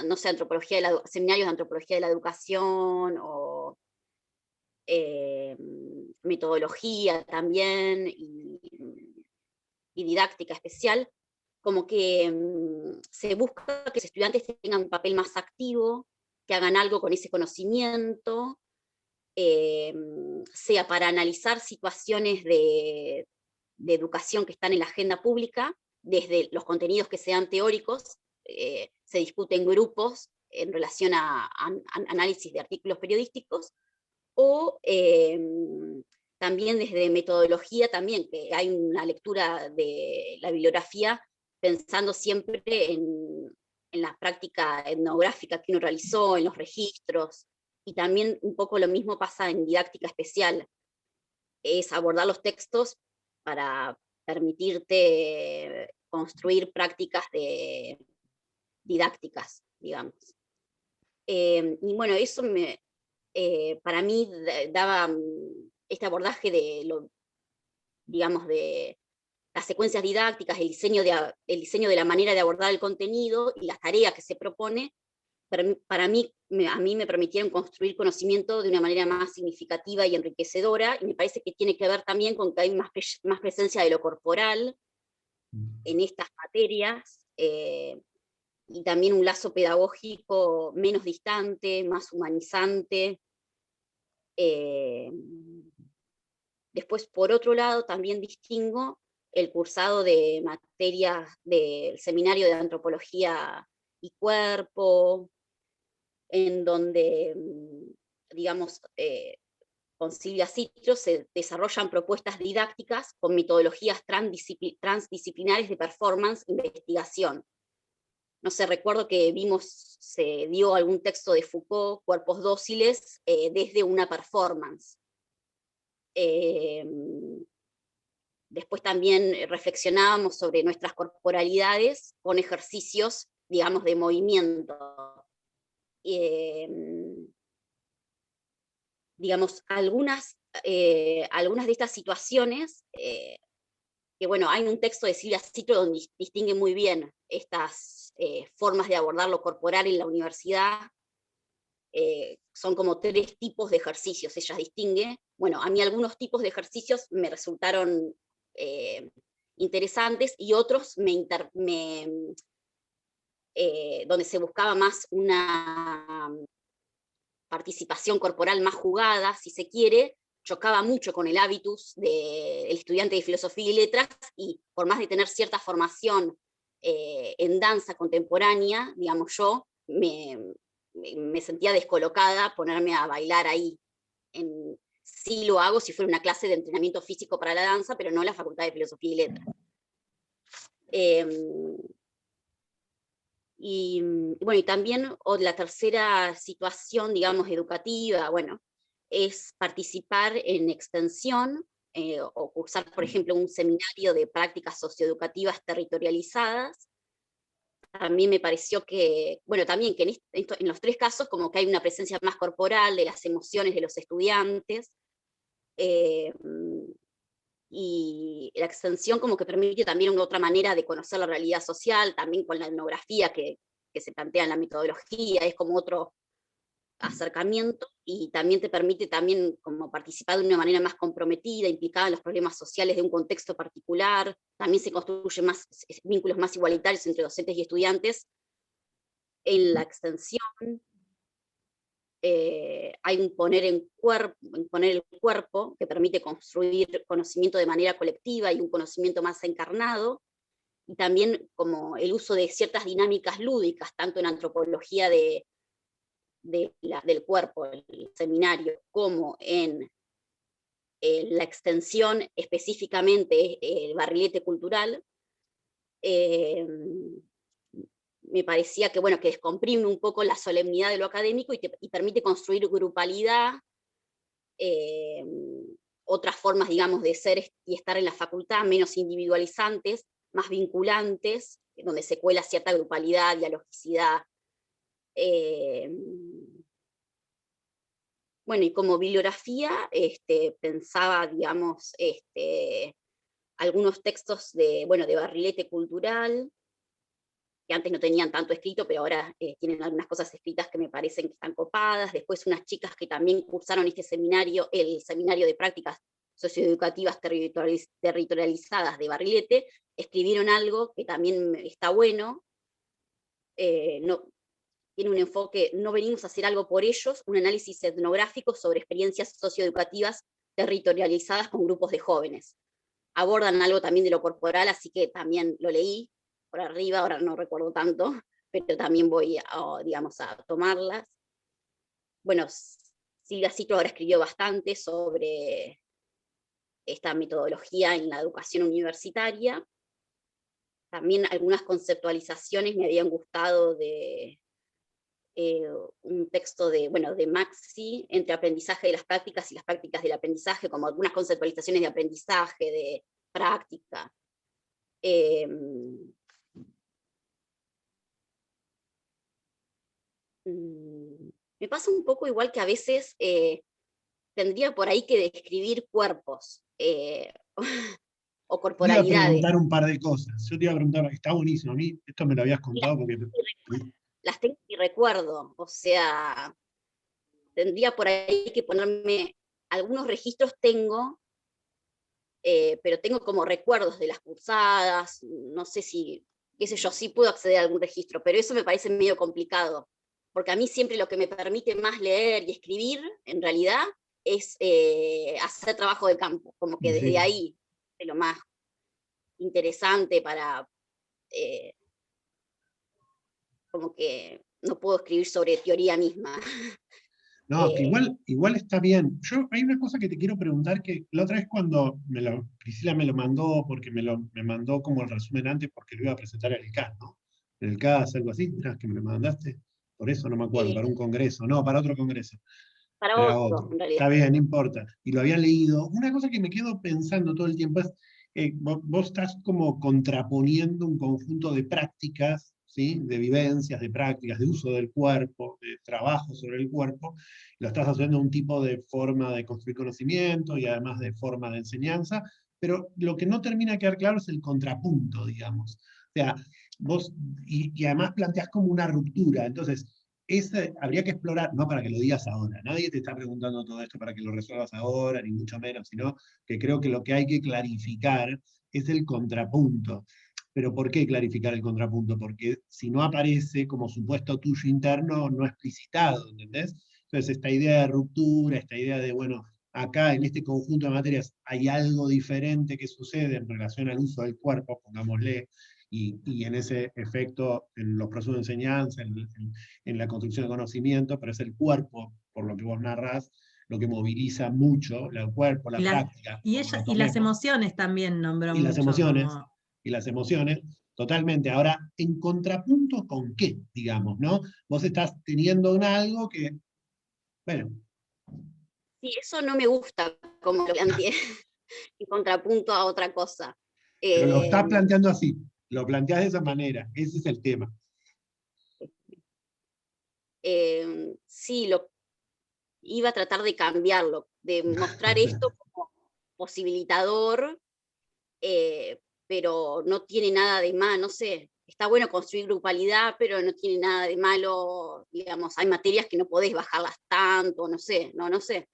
no sé, seminarios de antropología de la educación, o metodología también, y didáctica especial, como que se busca que los estudiantes tengan un papel más activo, que hagan algo con ese conocimiento, sea para analizar situaciones de educación que están en la agenda pública, desde los contenidos que sean teóricos, se discute en grupos en relación a análisis de artículos periodísticos, o también desde metodología, también, que hay una lectura de la bibliografía pensando siempre en la práctica etnográfica que uno realizó, en los registros, y también un poco lo mismo pasa en didáctica especial, es abordar los textos para permitirte construir prácticas didácticas, digamos. Y bueno, eso para mí daba este abordaje digamos, de las secuencias didácticas, el diseño de la manera de abordar el contenido y las tareas que se propone, a mí me permitieron construir conocimiento de una manera más significativa y enriquecedora, y me parece que tiene que ver también con que hay más presencia de lo corporal en estas materias, y también un lazo pedagógico menos distante, más humanizante. Después, por otro lado, también distingo el cursado de materias del seminario de antropología y cuerpo, en donde, digamos, con Silvia Citro se desarrollan propuestas didácticas con metodologías transdisciplinares de performance e investigación, no sé, recuerdo que se dio algún texto de Foucault, Cuerpos dóciles, desde una performance. Después también reflexionábamos sobre nuestras corporalidades con ejercicios, digamos, de movimiento. Digamos, algunas de estas situaciones, que bueno, hay un texto de Silvia Citro donde distingue muy bien estas formas de abordar lo corporal en la universidad. Son como 3 tipos de ejercicios, ella distingue. Bueno, a mí algunos tipos de ejercicios me resultaron interesantes y otros donde se buscaba más una participación corporal más jugada, si se quiere, chocaba mucho con el hábitus del estudiante de filosofía y letras, y por más de tener cierta formación en danza contemporánea, digamos yo, me sentía descolocada ponerme a bailar ahí. Sí lo hago si fuera una clase de entrenamiento físico para la danza, pero no en la Facultad de Filosofía y Letras. Y bueno, y también la tercera situación, digamos, educativa, bueno, es participar en extensión, o cursar, por ejemplo, un seminario de prácticas socioeducativas territorializadas. También me pareció que, bueno, también que en los 3 casos como que hay una presencia más corporal de las emociones de los estudiantes, y la extensión como que permite también una otra manera de conocer la realidad social, también con la etnografía que se plantea en la metodología, es como otro acercamiento, y también te permite también como participar de una manera más comprometida, implicada en los problemas sociales de un contexto particular. También se construyen vínculos más igualitarios entre docentes y estudiantes. En la extensión hay un poner el cuerpo que permite construir conocimiento de manera colectiva y un conocimiento más encarnado, y también como el uso de ciertas dinámicas lúdicas, tanto en antropología del cuerpo, el seminario, como en la extensión, específicamente el barrilete cultural. Me parecía que, bueno, que descomprime un poco la solemnidad de lo académico y permite construir grupalidad, otras formas, digamos, de ser y estar en la facultad, menos individualizantes, más vinculantes, donde se cuela cierta grupalidad, dialogicidad. Bueno, y como bibliografía, pensaba, digamos, algunos textos de barrilete cultural, que antes no tenían tanto escrito, pero ahora tienen algunas cosas escritas que me parecen que están copadas. Después unas chicas que también cursaron este seminario, el seminario de prácticas socioeducativas territorializadas de Barrilete, escribieron algo que también está bueno. Tiene un enfoque, no venimos a hacer algo por ellos, un análisis etnográfico sobre experiencias socioeducativas territorializadas con grupos de jóvenes. Abordan algo también de lo corporal, así que también lo leí por arriba, ahora no recuerdo tanto, pero también voy digamos, a tomarlas. Bueno, Silvia Citro ahora escribió bastante sobre esta metodología en la educación universitaria. También algunas conceptualizaciones me habían gustado de un texto de Maxi, entre aprendizaje de las prácticas y las prácticas del aprendizaje, como algunas conceptualizaciones de aprendizaje, de práctica. Me pasa un poco igual que a veces tendría por ahí que describir cuerpos o corporalidades. Te iba a preguntar un par de cosas. Yo te iba a preguntar, está buenísimo, a mí esto me lo habías contado porque... Las tengo y recuerdo, o sea, tendría por ahí que ponerme, algunos registros tengo, pero tengo como recuerdos de las cursadas, no sé si, qué sé yo, sí puedo acceder a algún registro, pero eso me parece medio complicado, porque a mí siempre lo que me permite más leer y escribir, en realidad, es hacer trabajo de campo, como que desde ahí es lo más interesante para... como que no puedo escribir sobre teoría misma. No, que igual está bien. Hay una cosa que te quiero preguntar, que la otra vez cuando Priscila me lo mandó, porque me mandó como el resumen antes, porque lo iba a presentar al ICANN, ¿no? en el CAS, algo así, mirá, que me lo mandaste. Por eso no me acuerdo, para un congreso, no, para otro congreso. Para Era otro, otro. en realidad. Está bien, no importa. Y lo había leído. Una cosa que me quedo pensando todo el tiempo es, vos estás como contraponiendo un conjunto de prácticas, ¿sí? De vivencias, de prácticas, de uso del cuerpo, de trabajo sobre el cuerpo. Lo estás haciendo un tipo de forma de construir conocimiento y además de forma de enseñanza, pero lo que no termina de quedar claro es el contrapunto, digamos. O sea, vos, y además planteás como una ruptura. Entonces, habría que explorar, no para que lo digas ahora, nadie te está preguntando todo esto para que lo resuelvas ahora, ni mucho menos, sino que creo que lo que hay que clarificar es el contrapunto. ¿Pero por qué clarificar el contrapunto? Porque si no aparece como supuesto tuyo interno, no explicitado, ¿entendés? Entonces, esta idea de ruptura, esta idea de, bueno, acá en este conjunto de materias hay algo diferente que sucede en relación al uso del cuerpo, pongámosle, y en ese efecto, en los procesos de enseñanza, en la construcción de conocimiento, pero es el cuerpo, por lo que vos narrás, lo que moviliza mucho, el cuerpo, la práctica, como lo Y las tomemos, emociones también nombró y las mucho, emociones, como y las emociones, totalmente. Ahora, en contrapunto con qué, digamos, ¿no? Vos estás teniendo un algo que, bueno, Sí, eso no me gusta como lo planteé, en contrapunto a otra cosa. pero lo estás Eh, planteando así, lo planteás de esa manera, ese es el tema. sí, iba a tratar de cambiarlo, de mostrar esto como posibilitador, pero no tiene nada de malo, no sé, está bueno construir grupalidad, pero no tiene nada de malo, digamos, hay materias que no podés bajarlas tanto, no sé, no sé.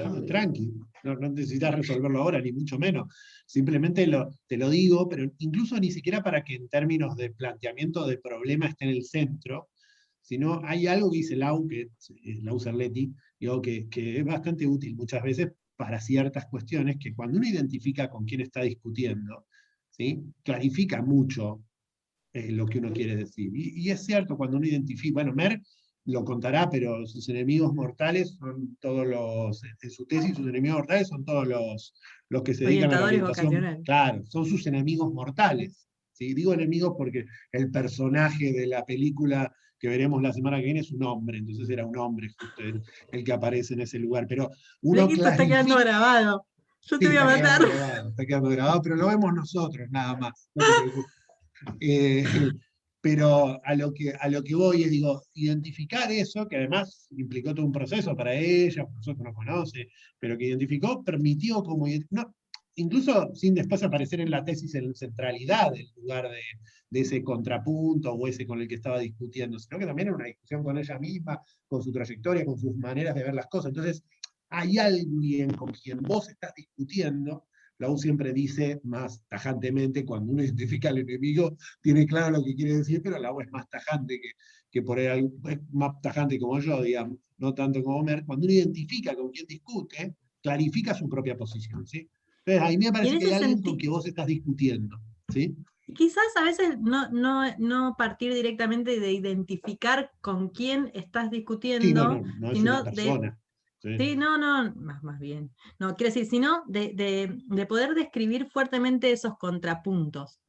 No, tranqui, no necesitas resolverlo ahora, ni mucho menos. Simplemente te lo digo, pero incluso ni siquiera para que en términos de planteamiento de problema esté en el centro, sino hay algo que dice Lau, que es Lau Serletti, digo, que es bastante útil muchas veces para ciertas cuestiones, que cuando uno identifica con quién está discutiendo, ¿sí? Clarifica mucho lo que uno quiere decir. Y es cierto, cuando uno identifica, bueno, Mer lo contará, pero sus enemigos mortales son todos los, en su tesis, sus enemigos mortales son todos los que se dedican a la orientadores orientación, vocacionales. claro, son sus enemigos mortales. ¿Sí? Digo enemigos porque el personaje de la película que veremos la semana que viene es un hombre, entonces era un hombre justo el que aparece en ese lugar, pero uno Esto está quedando clarifica. grabado. Yo te Sí, voy a matar. está quedando grabado, pero lo vemos nosotros nada más, no te preocupes. Pero a lo que voy es, digo, identificar eso, que además implicó todo un proceso para ella, por nosotros no conoce, pero que identificó, permitió como, no, incluso sin después aparecer en la tesis en centralidad del lugar de ese contrapunto o ese con el que estaba discutiendo, sino que también era una discusión con ella misma, con su trayectoria, con sus maneras de ver las cosas. Entonces, hay alguien con quien vos estás discutiendo. La U siempre dice más tajantemente, cuando uno identifica al enemigo, tiene claro lo que quiere decir, pero la U es más tajante que por ahí, es más tajante como yo, digamos, no tanto como Mer. Cuando uno identifica con quién discute, clarifica su propia posición, ¿sí? Entonces, a mí me Y en parece que hay ese alguien con sentido, quien vos estás discutiendo, ¿sí? quizás a veces no partir directamente de identificar con quién estás Sí, discutiendo, no es una sino de. persona. ¿Sí? Sí, no, más bien. No, quiero decir, sino de poder describir fuertemente esos contrapuntos.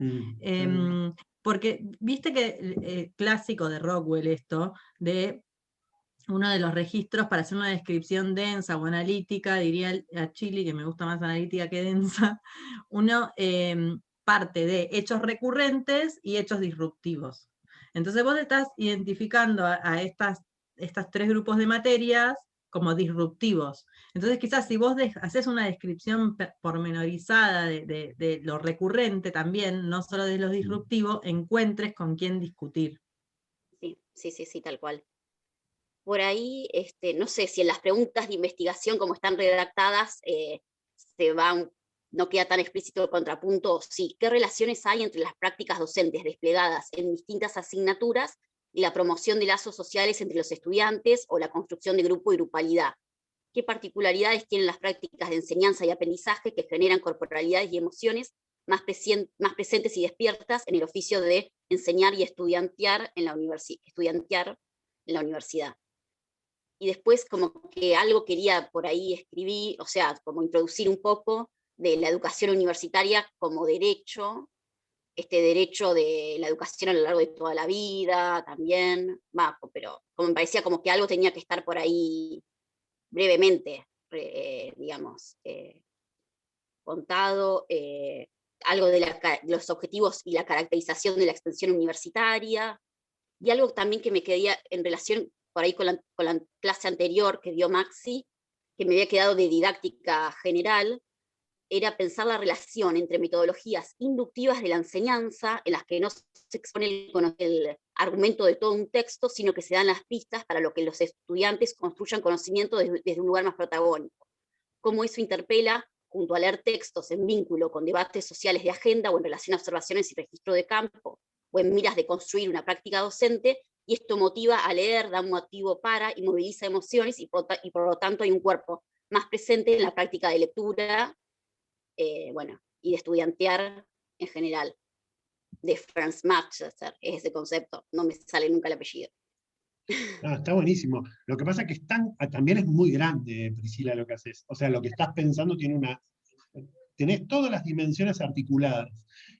Porque viste que clásico de Rockwell esto, de uno de los registros para hacer una descripción densa o analítica, diría a Chili, que me gusta más analítica que densa, uno parte de hechos recurrentes y hechos disruptivos. Entonces vos estás identificando a estas tres grupos de materias como disruptivos. Entonces quizás si vos haces una descripción pormenorizada de lo recurrente también, no solo de lo disruptivo, encuentres con quién discutir. Sí, tal cual. Por ahí, no sé si en las preguntas de investigación, como están redactadas, no queda tan explícito el contrapunto. Sí, ¿qué relaciones hay entre las prácticas docentes desplegadas en distintas asignaturas y la promoción de lazos sociales entre los estudiantes o la construcción de grupo y grupalidad? ¿Qué particularidades tienen las prácticas de enseñanza y aprendizaje que generan corporalidades y emociones más presentes y despiertas en el oficio de enseñar y estudiantear en la universidad? Y después como que algo quería por ahí escribir, o sea, como introducir un poco de la educación universitaria como derecho, este derecho de la educación a lo largo de toda la vida, también, pero como me parecía como que algo tenía que estar por ahí brevemente, digamos, contado, algo de los objetivos y la caracterización de la extensión universitaria, y algo también que me quedía en relación por ahí con la clase anterior que dio Maxi, que me había quedado de didáctica general, era pensar la relación entre metodologías inductivas de la enseñanza, en las que no se expone el argumento de todo un texto, sino que se dan las pistas para lo que los estudiantes construyan conocimiento desde un lugar más protagónico. Cómo eso interpela, junto a leer textos en vínculo con debates sociales de agenda o en relación a observaciones y registro de campo, o en miras de construir una práctica docente, y esto motiva a leer, da un motivo para, y moviliza emociones, y por lo tanto hay un cuerpo más presente en la práctica de lectura, y de estudiantear en general, de Franz Manchester, es ese concepto, no me sale nunca el apellido. No, está buenísimo. Lo que pasa es que también es muy grande, Priscila, lo que haces. O sea, lo que estás pensando tenés todas las dimensiones articuladas,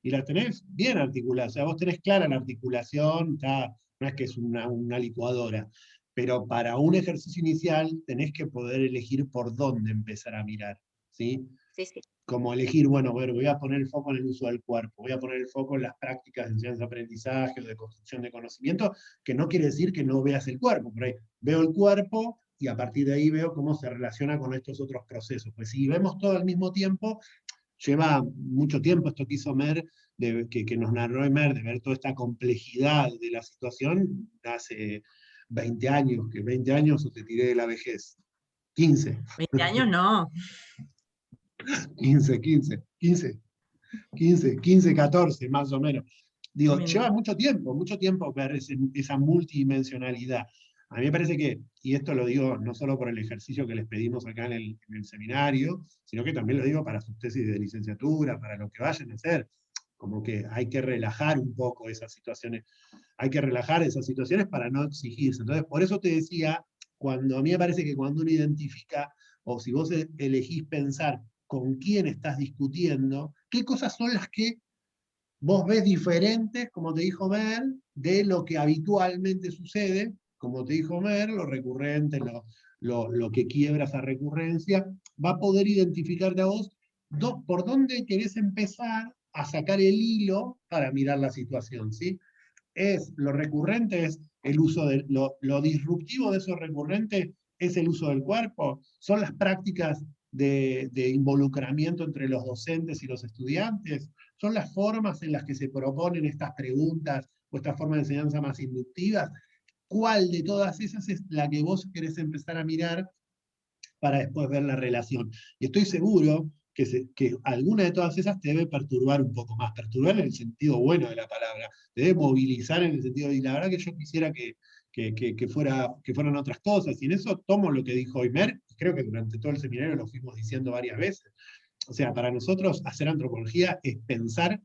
y las tenés bien articuladas. O sea, vos tenés clara la articulación, no es que es una licuadora, pero para un ejercicio inicial tenés que poder elegir por dónde empezar a mirar, ¿sí? Sí, sí. Como elegir, bueno, voy a poner el foco en el uso del cuerpo, voy a poner el foco en las prácticas de enseñanza-aprendizaje o de construcción de conocimiento, que no quiere decir que no veas el cuerpo, por ahí veo el cuerpo y a partir de ahí veo cómo se relaciona con estos otros procesos. Pues si vemos todo al mismo tiempo, lleva mucho tiempo esto que hizo Mer, que nos narró Mer, de ver toda esta complejidad de la situación, hace 20 años, que 20 años o te tiré de la vejez. 15. 20 años no. 15, 14, más o menos. Digo, Bien. lleva mucho tiempo ver esa multidimensionalidad. A mí me parece que, y esto lo digo no solo por el ejercicio que les pedimos acá en el seminario, sino que también lo digo para sus tesis de licenciatura, para lo que vayan a hacer, como que hay que relajar un poco esas situaciones, para no exigirse. Entonces, por eso te decía, a mí me parece que cuando uno identifica, o si vos elegís pensar con quién estás discutiendo, qué cosas son las que vos ves diferentes, como te dijo Mer, de lo que habitualmente sucede, como te dijo Mer, lo recurrente, lo que quiebra esa recurrencia, va a poder identificarte a vos por dónde querés empezar a sacar el hilo para mirar la situación, ¿sí? Lo recurrente es el uso lo disruptivo de eso recurrente es el uso del cuerpo, son las prácticas de involucramiento entre los docentes y los estudiantes, son las formas en las que se proponen estas preguntas o estas formas de enseñanza más inductivas. ¿Cuál de todas esas es la que vos querés empezar a mirar para después ver la relación? Y estoy seguro que alguna de todas esas te debe perturbar un poco más, perturbar en el sentido bueno de la palabra, te debe movilizar en el sentido, y la verdad que yo quisiera que fueran otras cosas, y en eso tomo lo que dijo Mer, y creo que durante todo el seminario lo fuimos diciendo varias veces. O sea, para nosotros hacer antropología es pensar,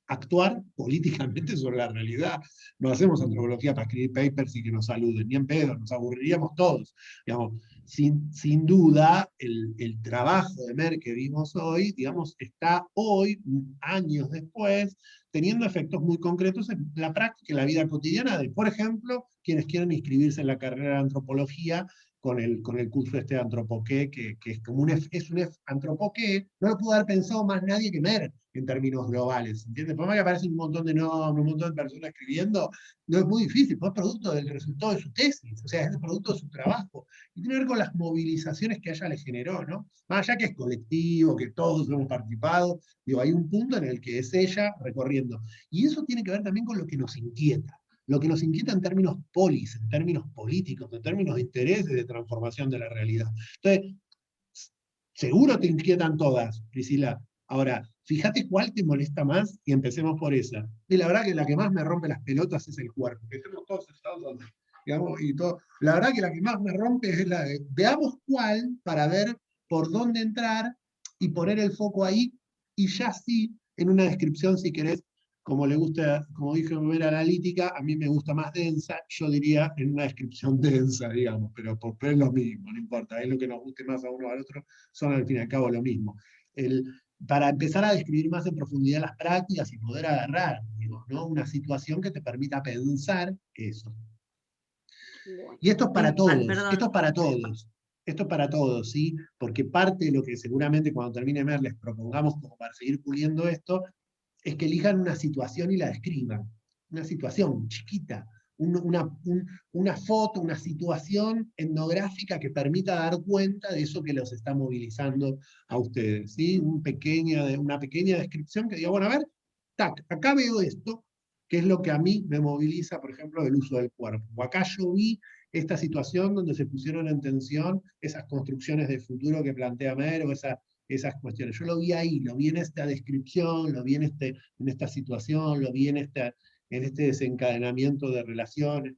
actuar políticamente sobre la realidad. No hacemos antropología para escribir papers y que nos saluden, ni en pedo, nos aburriríamos todos. Digamos, sin duda, el trabajo de Mer que vimos hoy, digamos, está hoy, años después, teniendo efectos muy concretos en la práctica, en la vida cotidiana de, por ejemplo, quienes quieren inscribirse en la carrera de antropología con el curso de antropoqué, que es como un antropoqué, no lo pudo haber pensado más nadie que Mer en términos globales, ¿entiendes? Por más que aparece un montón de nombres, un montón de personas escribiendo, no es muy difícil, pues es producto del resultado de su tesis, o sea, es el producto de su trabajo, y tiene que ver con las movilizaciones que a ella le generó, ¿no? Más allá que es colectivo, que todos hemos participado, digo, hay un punto en el que es ella recorriendo, y eso tiene que ver también con lo que nos inquieta en términos en términos políticos, en términos de intereses de transformación de la realidad. Entonces, seguro te inquietan todas, Priscila. Ahora, fíjate cuál te molesta más y empecemos por esa. Y la verdad que la que más me rompe las pelotas es el cuerpo, que estemos todos sentados, digamos, y todo. La verdad que la que más me rompe es la de, veamos cuál, para ver por dónde entrar y poner el foco ahí, y ya sí, en una descripción, si querés, como le gusta, como dije, ver analítica, a mí me gusta más densa, yo diría en una descripción densa, digamos, pero es lo mismo, no importa, es lo que nos guste más a uno o al otro, son al fin y al cabo lo mismo. para empezar a describir más en profundidad las prácticas y poder agarrar, digo, ¿no? Una situación que te permita pensar eso. Bueno. Y esto es para todos, Perdón. esto es para todos, esto es para todos, ¿sí? Porque parte de lo que seguramente cuando termine MER les propongamos como para seguir puliendo esto, es que elijan una situación y la describan. Una situación chiquita, una foto, una situación etnográfica que permita dar cuenta de eso que los está movilizando a ustedes, ¿sí? Una pequeña descripción que diga, bueno, a ver, tac, acá veo esto, que es lo que a mí me moviliza, por ejemplo, del uso del cuerpo. O acá yo vi esta situación donde se pusieron en tensión esas construcciones de futuro que plantea Mer, o esas cuestiones. Yo lo vi ahí, lo vi en esta descripción, lo vi en esta situación, lo vi en este desencadenamiento de relaciones.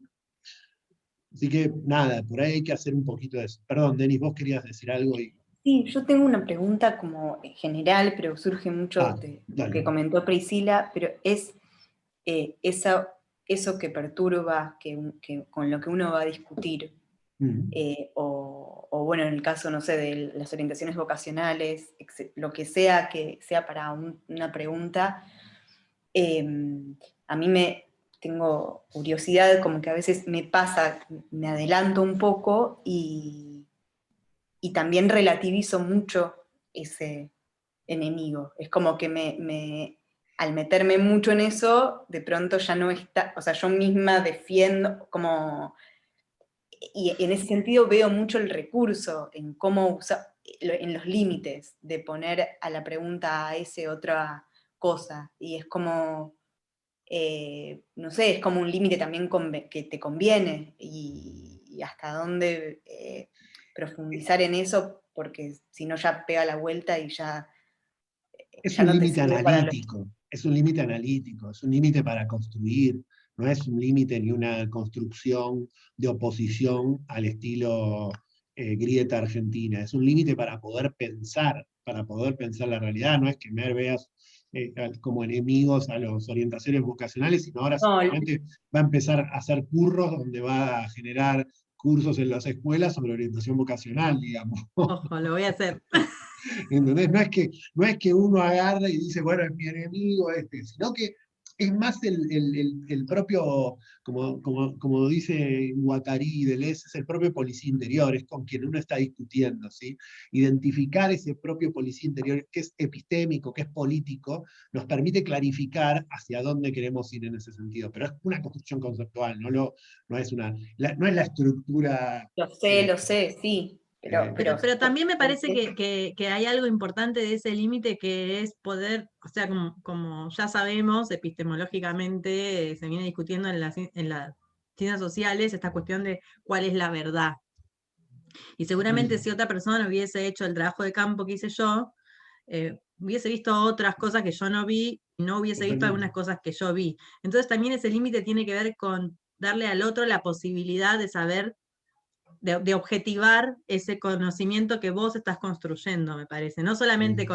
Así que nada, por ahí hay que hacer un poquito de eso. Perdón, Denis, vos querías decir algo. Sí, yo tengo una pregunta como general, pero surge mucho de lo que comentó Priscila, pero es eso que perturba, con lo que uno va a discutir, o bueno, en el caso, no sé, de las orientaciones vocacionales, lo que sea para una pregunta, a mí tengo curiosidad, como que a veces me pasa, me adelanto un poco y también relativizo mucho ese enemigo. Es como que al meterme mucho en eso, de pronto ya no está, o sea, yo misma defiendo como... Y en ese sentido veo mucho el recurso en cómo usar, en los límites de poner a la pregunta a ese otra cosa. Y es como, no sé, es como un límite también que te conviene y hasta dónde profundizar en eso, porque si no ya pega la vuelta y ya un no te límite sirve para analítico, es un límite analítico, es un límite para construir, no es un límite ni una construcción de oposición al estilo grieta argentina, es un límite para poder pensar la realidad, no es que me veas como enemigos a las orientaciones vocacionales, sino ahora simplemente va a empezar a hacer curros donde va a generar cursos en las escuelas sobre orientación vocacional, digamos. Ojo, lo voy a hacer. ¿Entendés? No es que uno agarra y dice, bueno, es mi enemigo sino que es más el propio, como dice Guattari y Deleuze, es el propio policía interior, es con quien uno está discutiendo, ¿sí? Identificar ese propio policía interior, que es epistémico, que es político, nos permite clarificar hacia dónde queremos ir en ese sentido, pero es una construcción conceptual, no es la estructura... Lo sé, sí. Pero también me parece que hay algo importante de ese límite, que es poder, o sea, como ya sabemos, epistemológicamente se viene discutiendo en las ciencias sociales esta cuestión de cuál es la verdad. Y seguramente si otra persona hubiese hecho el trabajo de campo que hice yo, hubiese visto otras cosas que yo no vi, y no hubiese visto algunas cosas que yo vi. Entonces también ese límite tiene que ver con darle al otro la posibilidad de saber, de objetivar ese conocimiento que vos estás construyendo, me parece. No solamente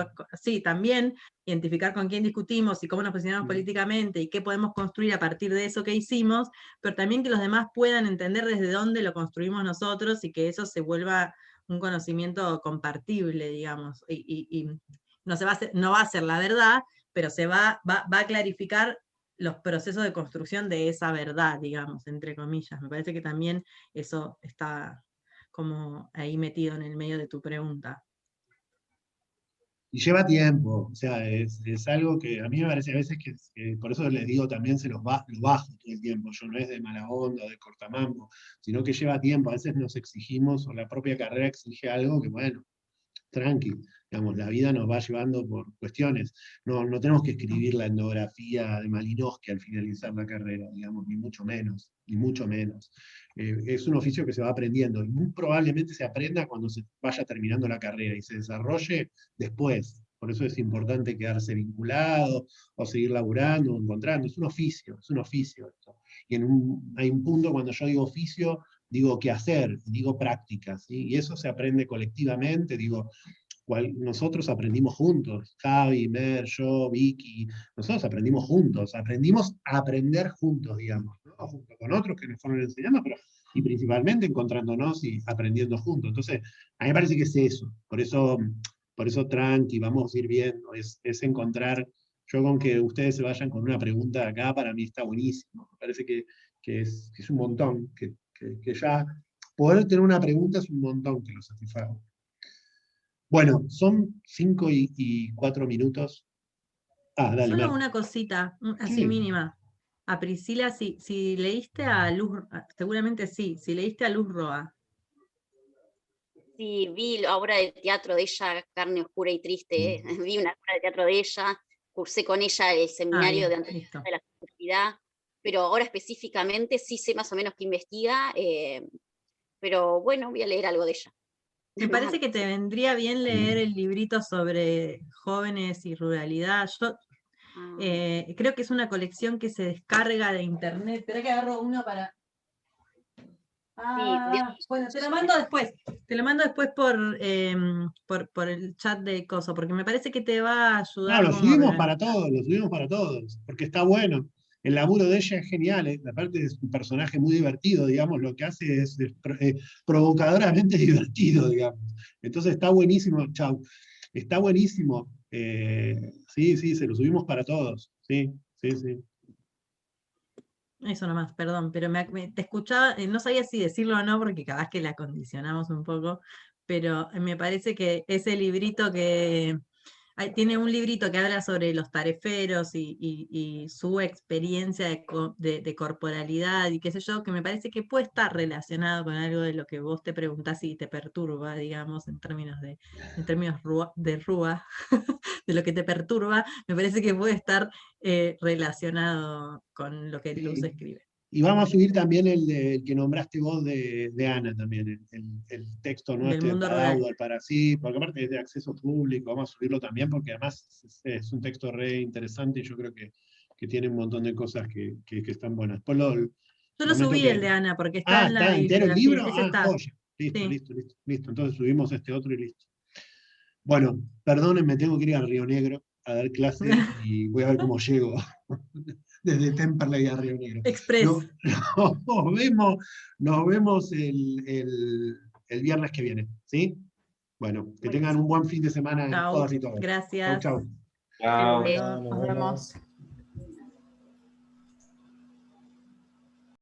sí, también identificar con quién discutimos y cómo nos posicionamos políticamente y qué podemos construir a partir de eso que hicimos, pero también que los demás puedan entender desde dónde lo construimos nosotros y que eso se vuelva un conocimiento compartible, digamos. Y no va a ser la verdad, pero se va a clarificar los procesos de construcción de esa verdad, digamos, entre comillas. Me parece que también eso está como ahí metido en el medio de tu pregunta. Y lleva tiempo, o sea, es algo que a mí me parece a veces que por eso les digo también lo bajo todo el tiempo, yo no es de mala onda, de cortamambo, sino que lleva tiempo, a veces nos exigimos, o la propia carrera exige algo que bueno, tranqui, digamos, la vida nos va llevando por cuestiones. No tenemos que escribir la etnografía de Malinowski al finalizar la carrera, digamos, ni mucho menos, ni mucho menos. Es un oficio que se va aprendiendo, y muy probablemente se aprenda cuando se vaya terminando la carrera y se desarrolle después. Por eso es importante quedarse vinculado, o seguir laburando, o encontrando. Es un oficio esto. Y hay un punto cuando yo digo oficio, digo qué hacer, digo prácticas, ¿sí? Y eso se aprende colectivamente, digo, nosotros aprendimos juntos, Javi, Mer, yo, Vicky, nosotros aprendimos juntos, aprendimos a aprender juntos, digamos, ¿no? Junto con otros que nos fueron enseñando, y principalmente encontrándonos y aprendiendo juntos. Entonces, a mí me parece que es eso, por eso por eso tranqui, vamos a ir viendo, es encontrar, yo con que ustedes se vayan con una pregunta acá, para mí está buenísimo, me parece que es un montón, que ya poder tener una pregunta es un montón que lo satisfaga. Bueno, son 5 y 4 minutos. Ah, dale, Solo Mer. una cosita, así ¿Qué? mínima. A Priscila, si leíste a Luz, seguramente sí, si leíste a Luz Roa. Sí, vi la obra de teatro de ella, Carne Oscura y Triste, vi una obra de teatro de ella, cursé con ella el seminario bien, de listo. antropología de la sexualidad, pero ahora específicamente sí sé más o menos que investiga, pero bueno, voy a leer algo de ella. Me parece que te vendría bien leer el librito sobre jóvenes y ruralidad. Yo creo que es una colección que se descarga de internet. Espera que agarro uno para... Bueno, te lo mando después. Te lo mando después por el chat de Coso, porque me parece que te va a ayudar No, lo como a subimos para organizar. todos, lo subimos para todos, porque está bueno. El laburo de ella es genial, aparte es un personaje muy divertido, digamos, lo que hace es provocadoramente divertido, digamos. Entonces está buenísimo, chau. Está buenísimo. Sí, sí, se lo subimos para todos. Sí, sí, sí. Eso nomás, perdón, pero te escuchaba, no sabía si decirlo o no, porque capaz que la condicionamos un poco, pero me parece que ese librito tiene un librito que habla sobre los tareferos y su experiencia de corporalidad y qué sé yo, que me parece que puede estar relacionado con algo de lo que vos te preguntás y te perturba, digamos, en términos de Rúa, de lo que te perturba, me parece que puede estar relacionado con lo que Luz escribe. Y vamos a subir también el que nombraste vos de Ana también, el texto Del nuestro de mundo rural. Padaudal para sí, porque aparte es de acceso público, vamos a subirlo también porque además es un texto re interesante y yo creo que tiene un montón de cosas que están buenas. Después Yo lo prometo subí que... el de Ana, porque está en la ¿está entero el bibliografía. libro? Ese está. Joya. Listo, Sí. listo, listo, listo. Entonces subimos este otro y listo. Bueno, perdónenme, tengo que ir a Río Negro a dar clase y voy a ver cómo llego desde Temperley a Río Negro. Express. Nos vemos el viernes que viene, ¿sí? Bueno, que tengan un buen fin de semana Chau. todas y todos. Gracias. Chau, chau. Chao. Bueno, Nos nos vemos. vemos.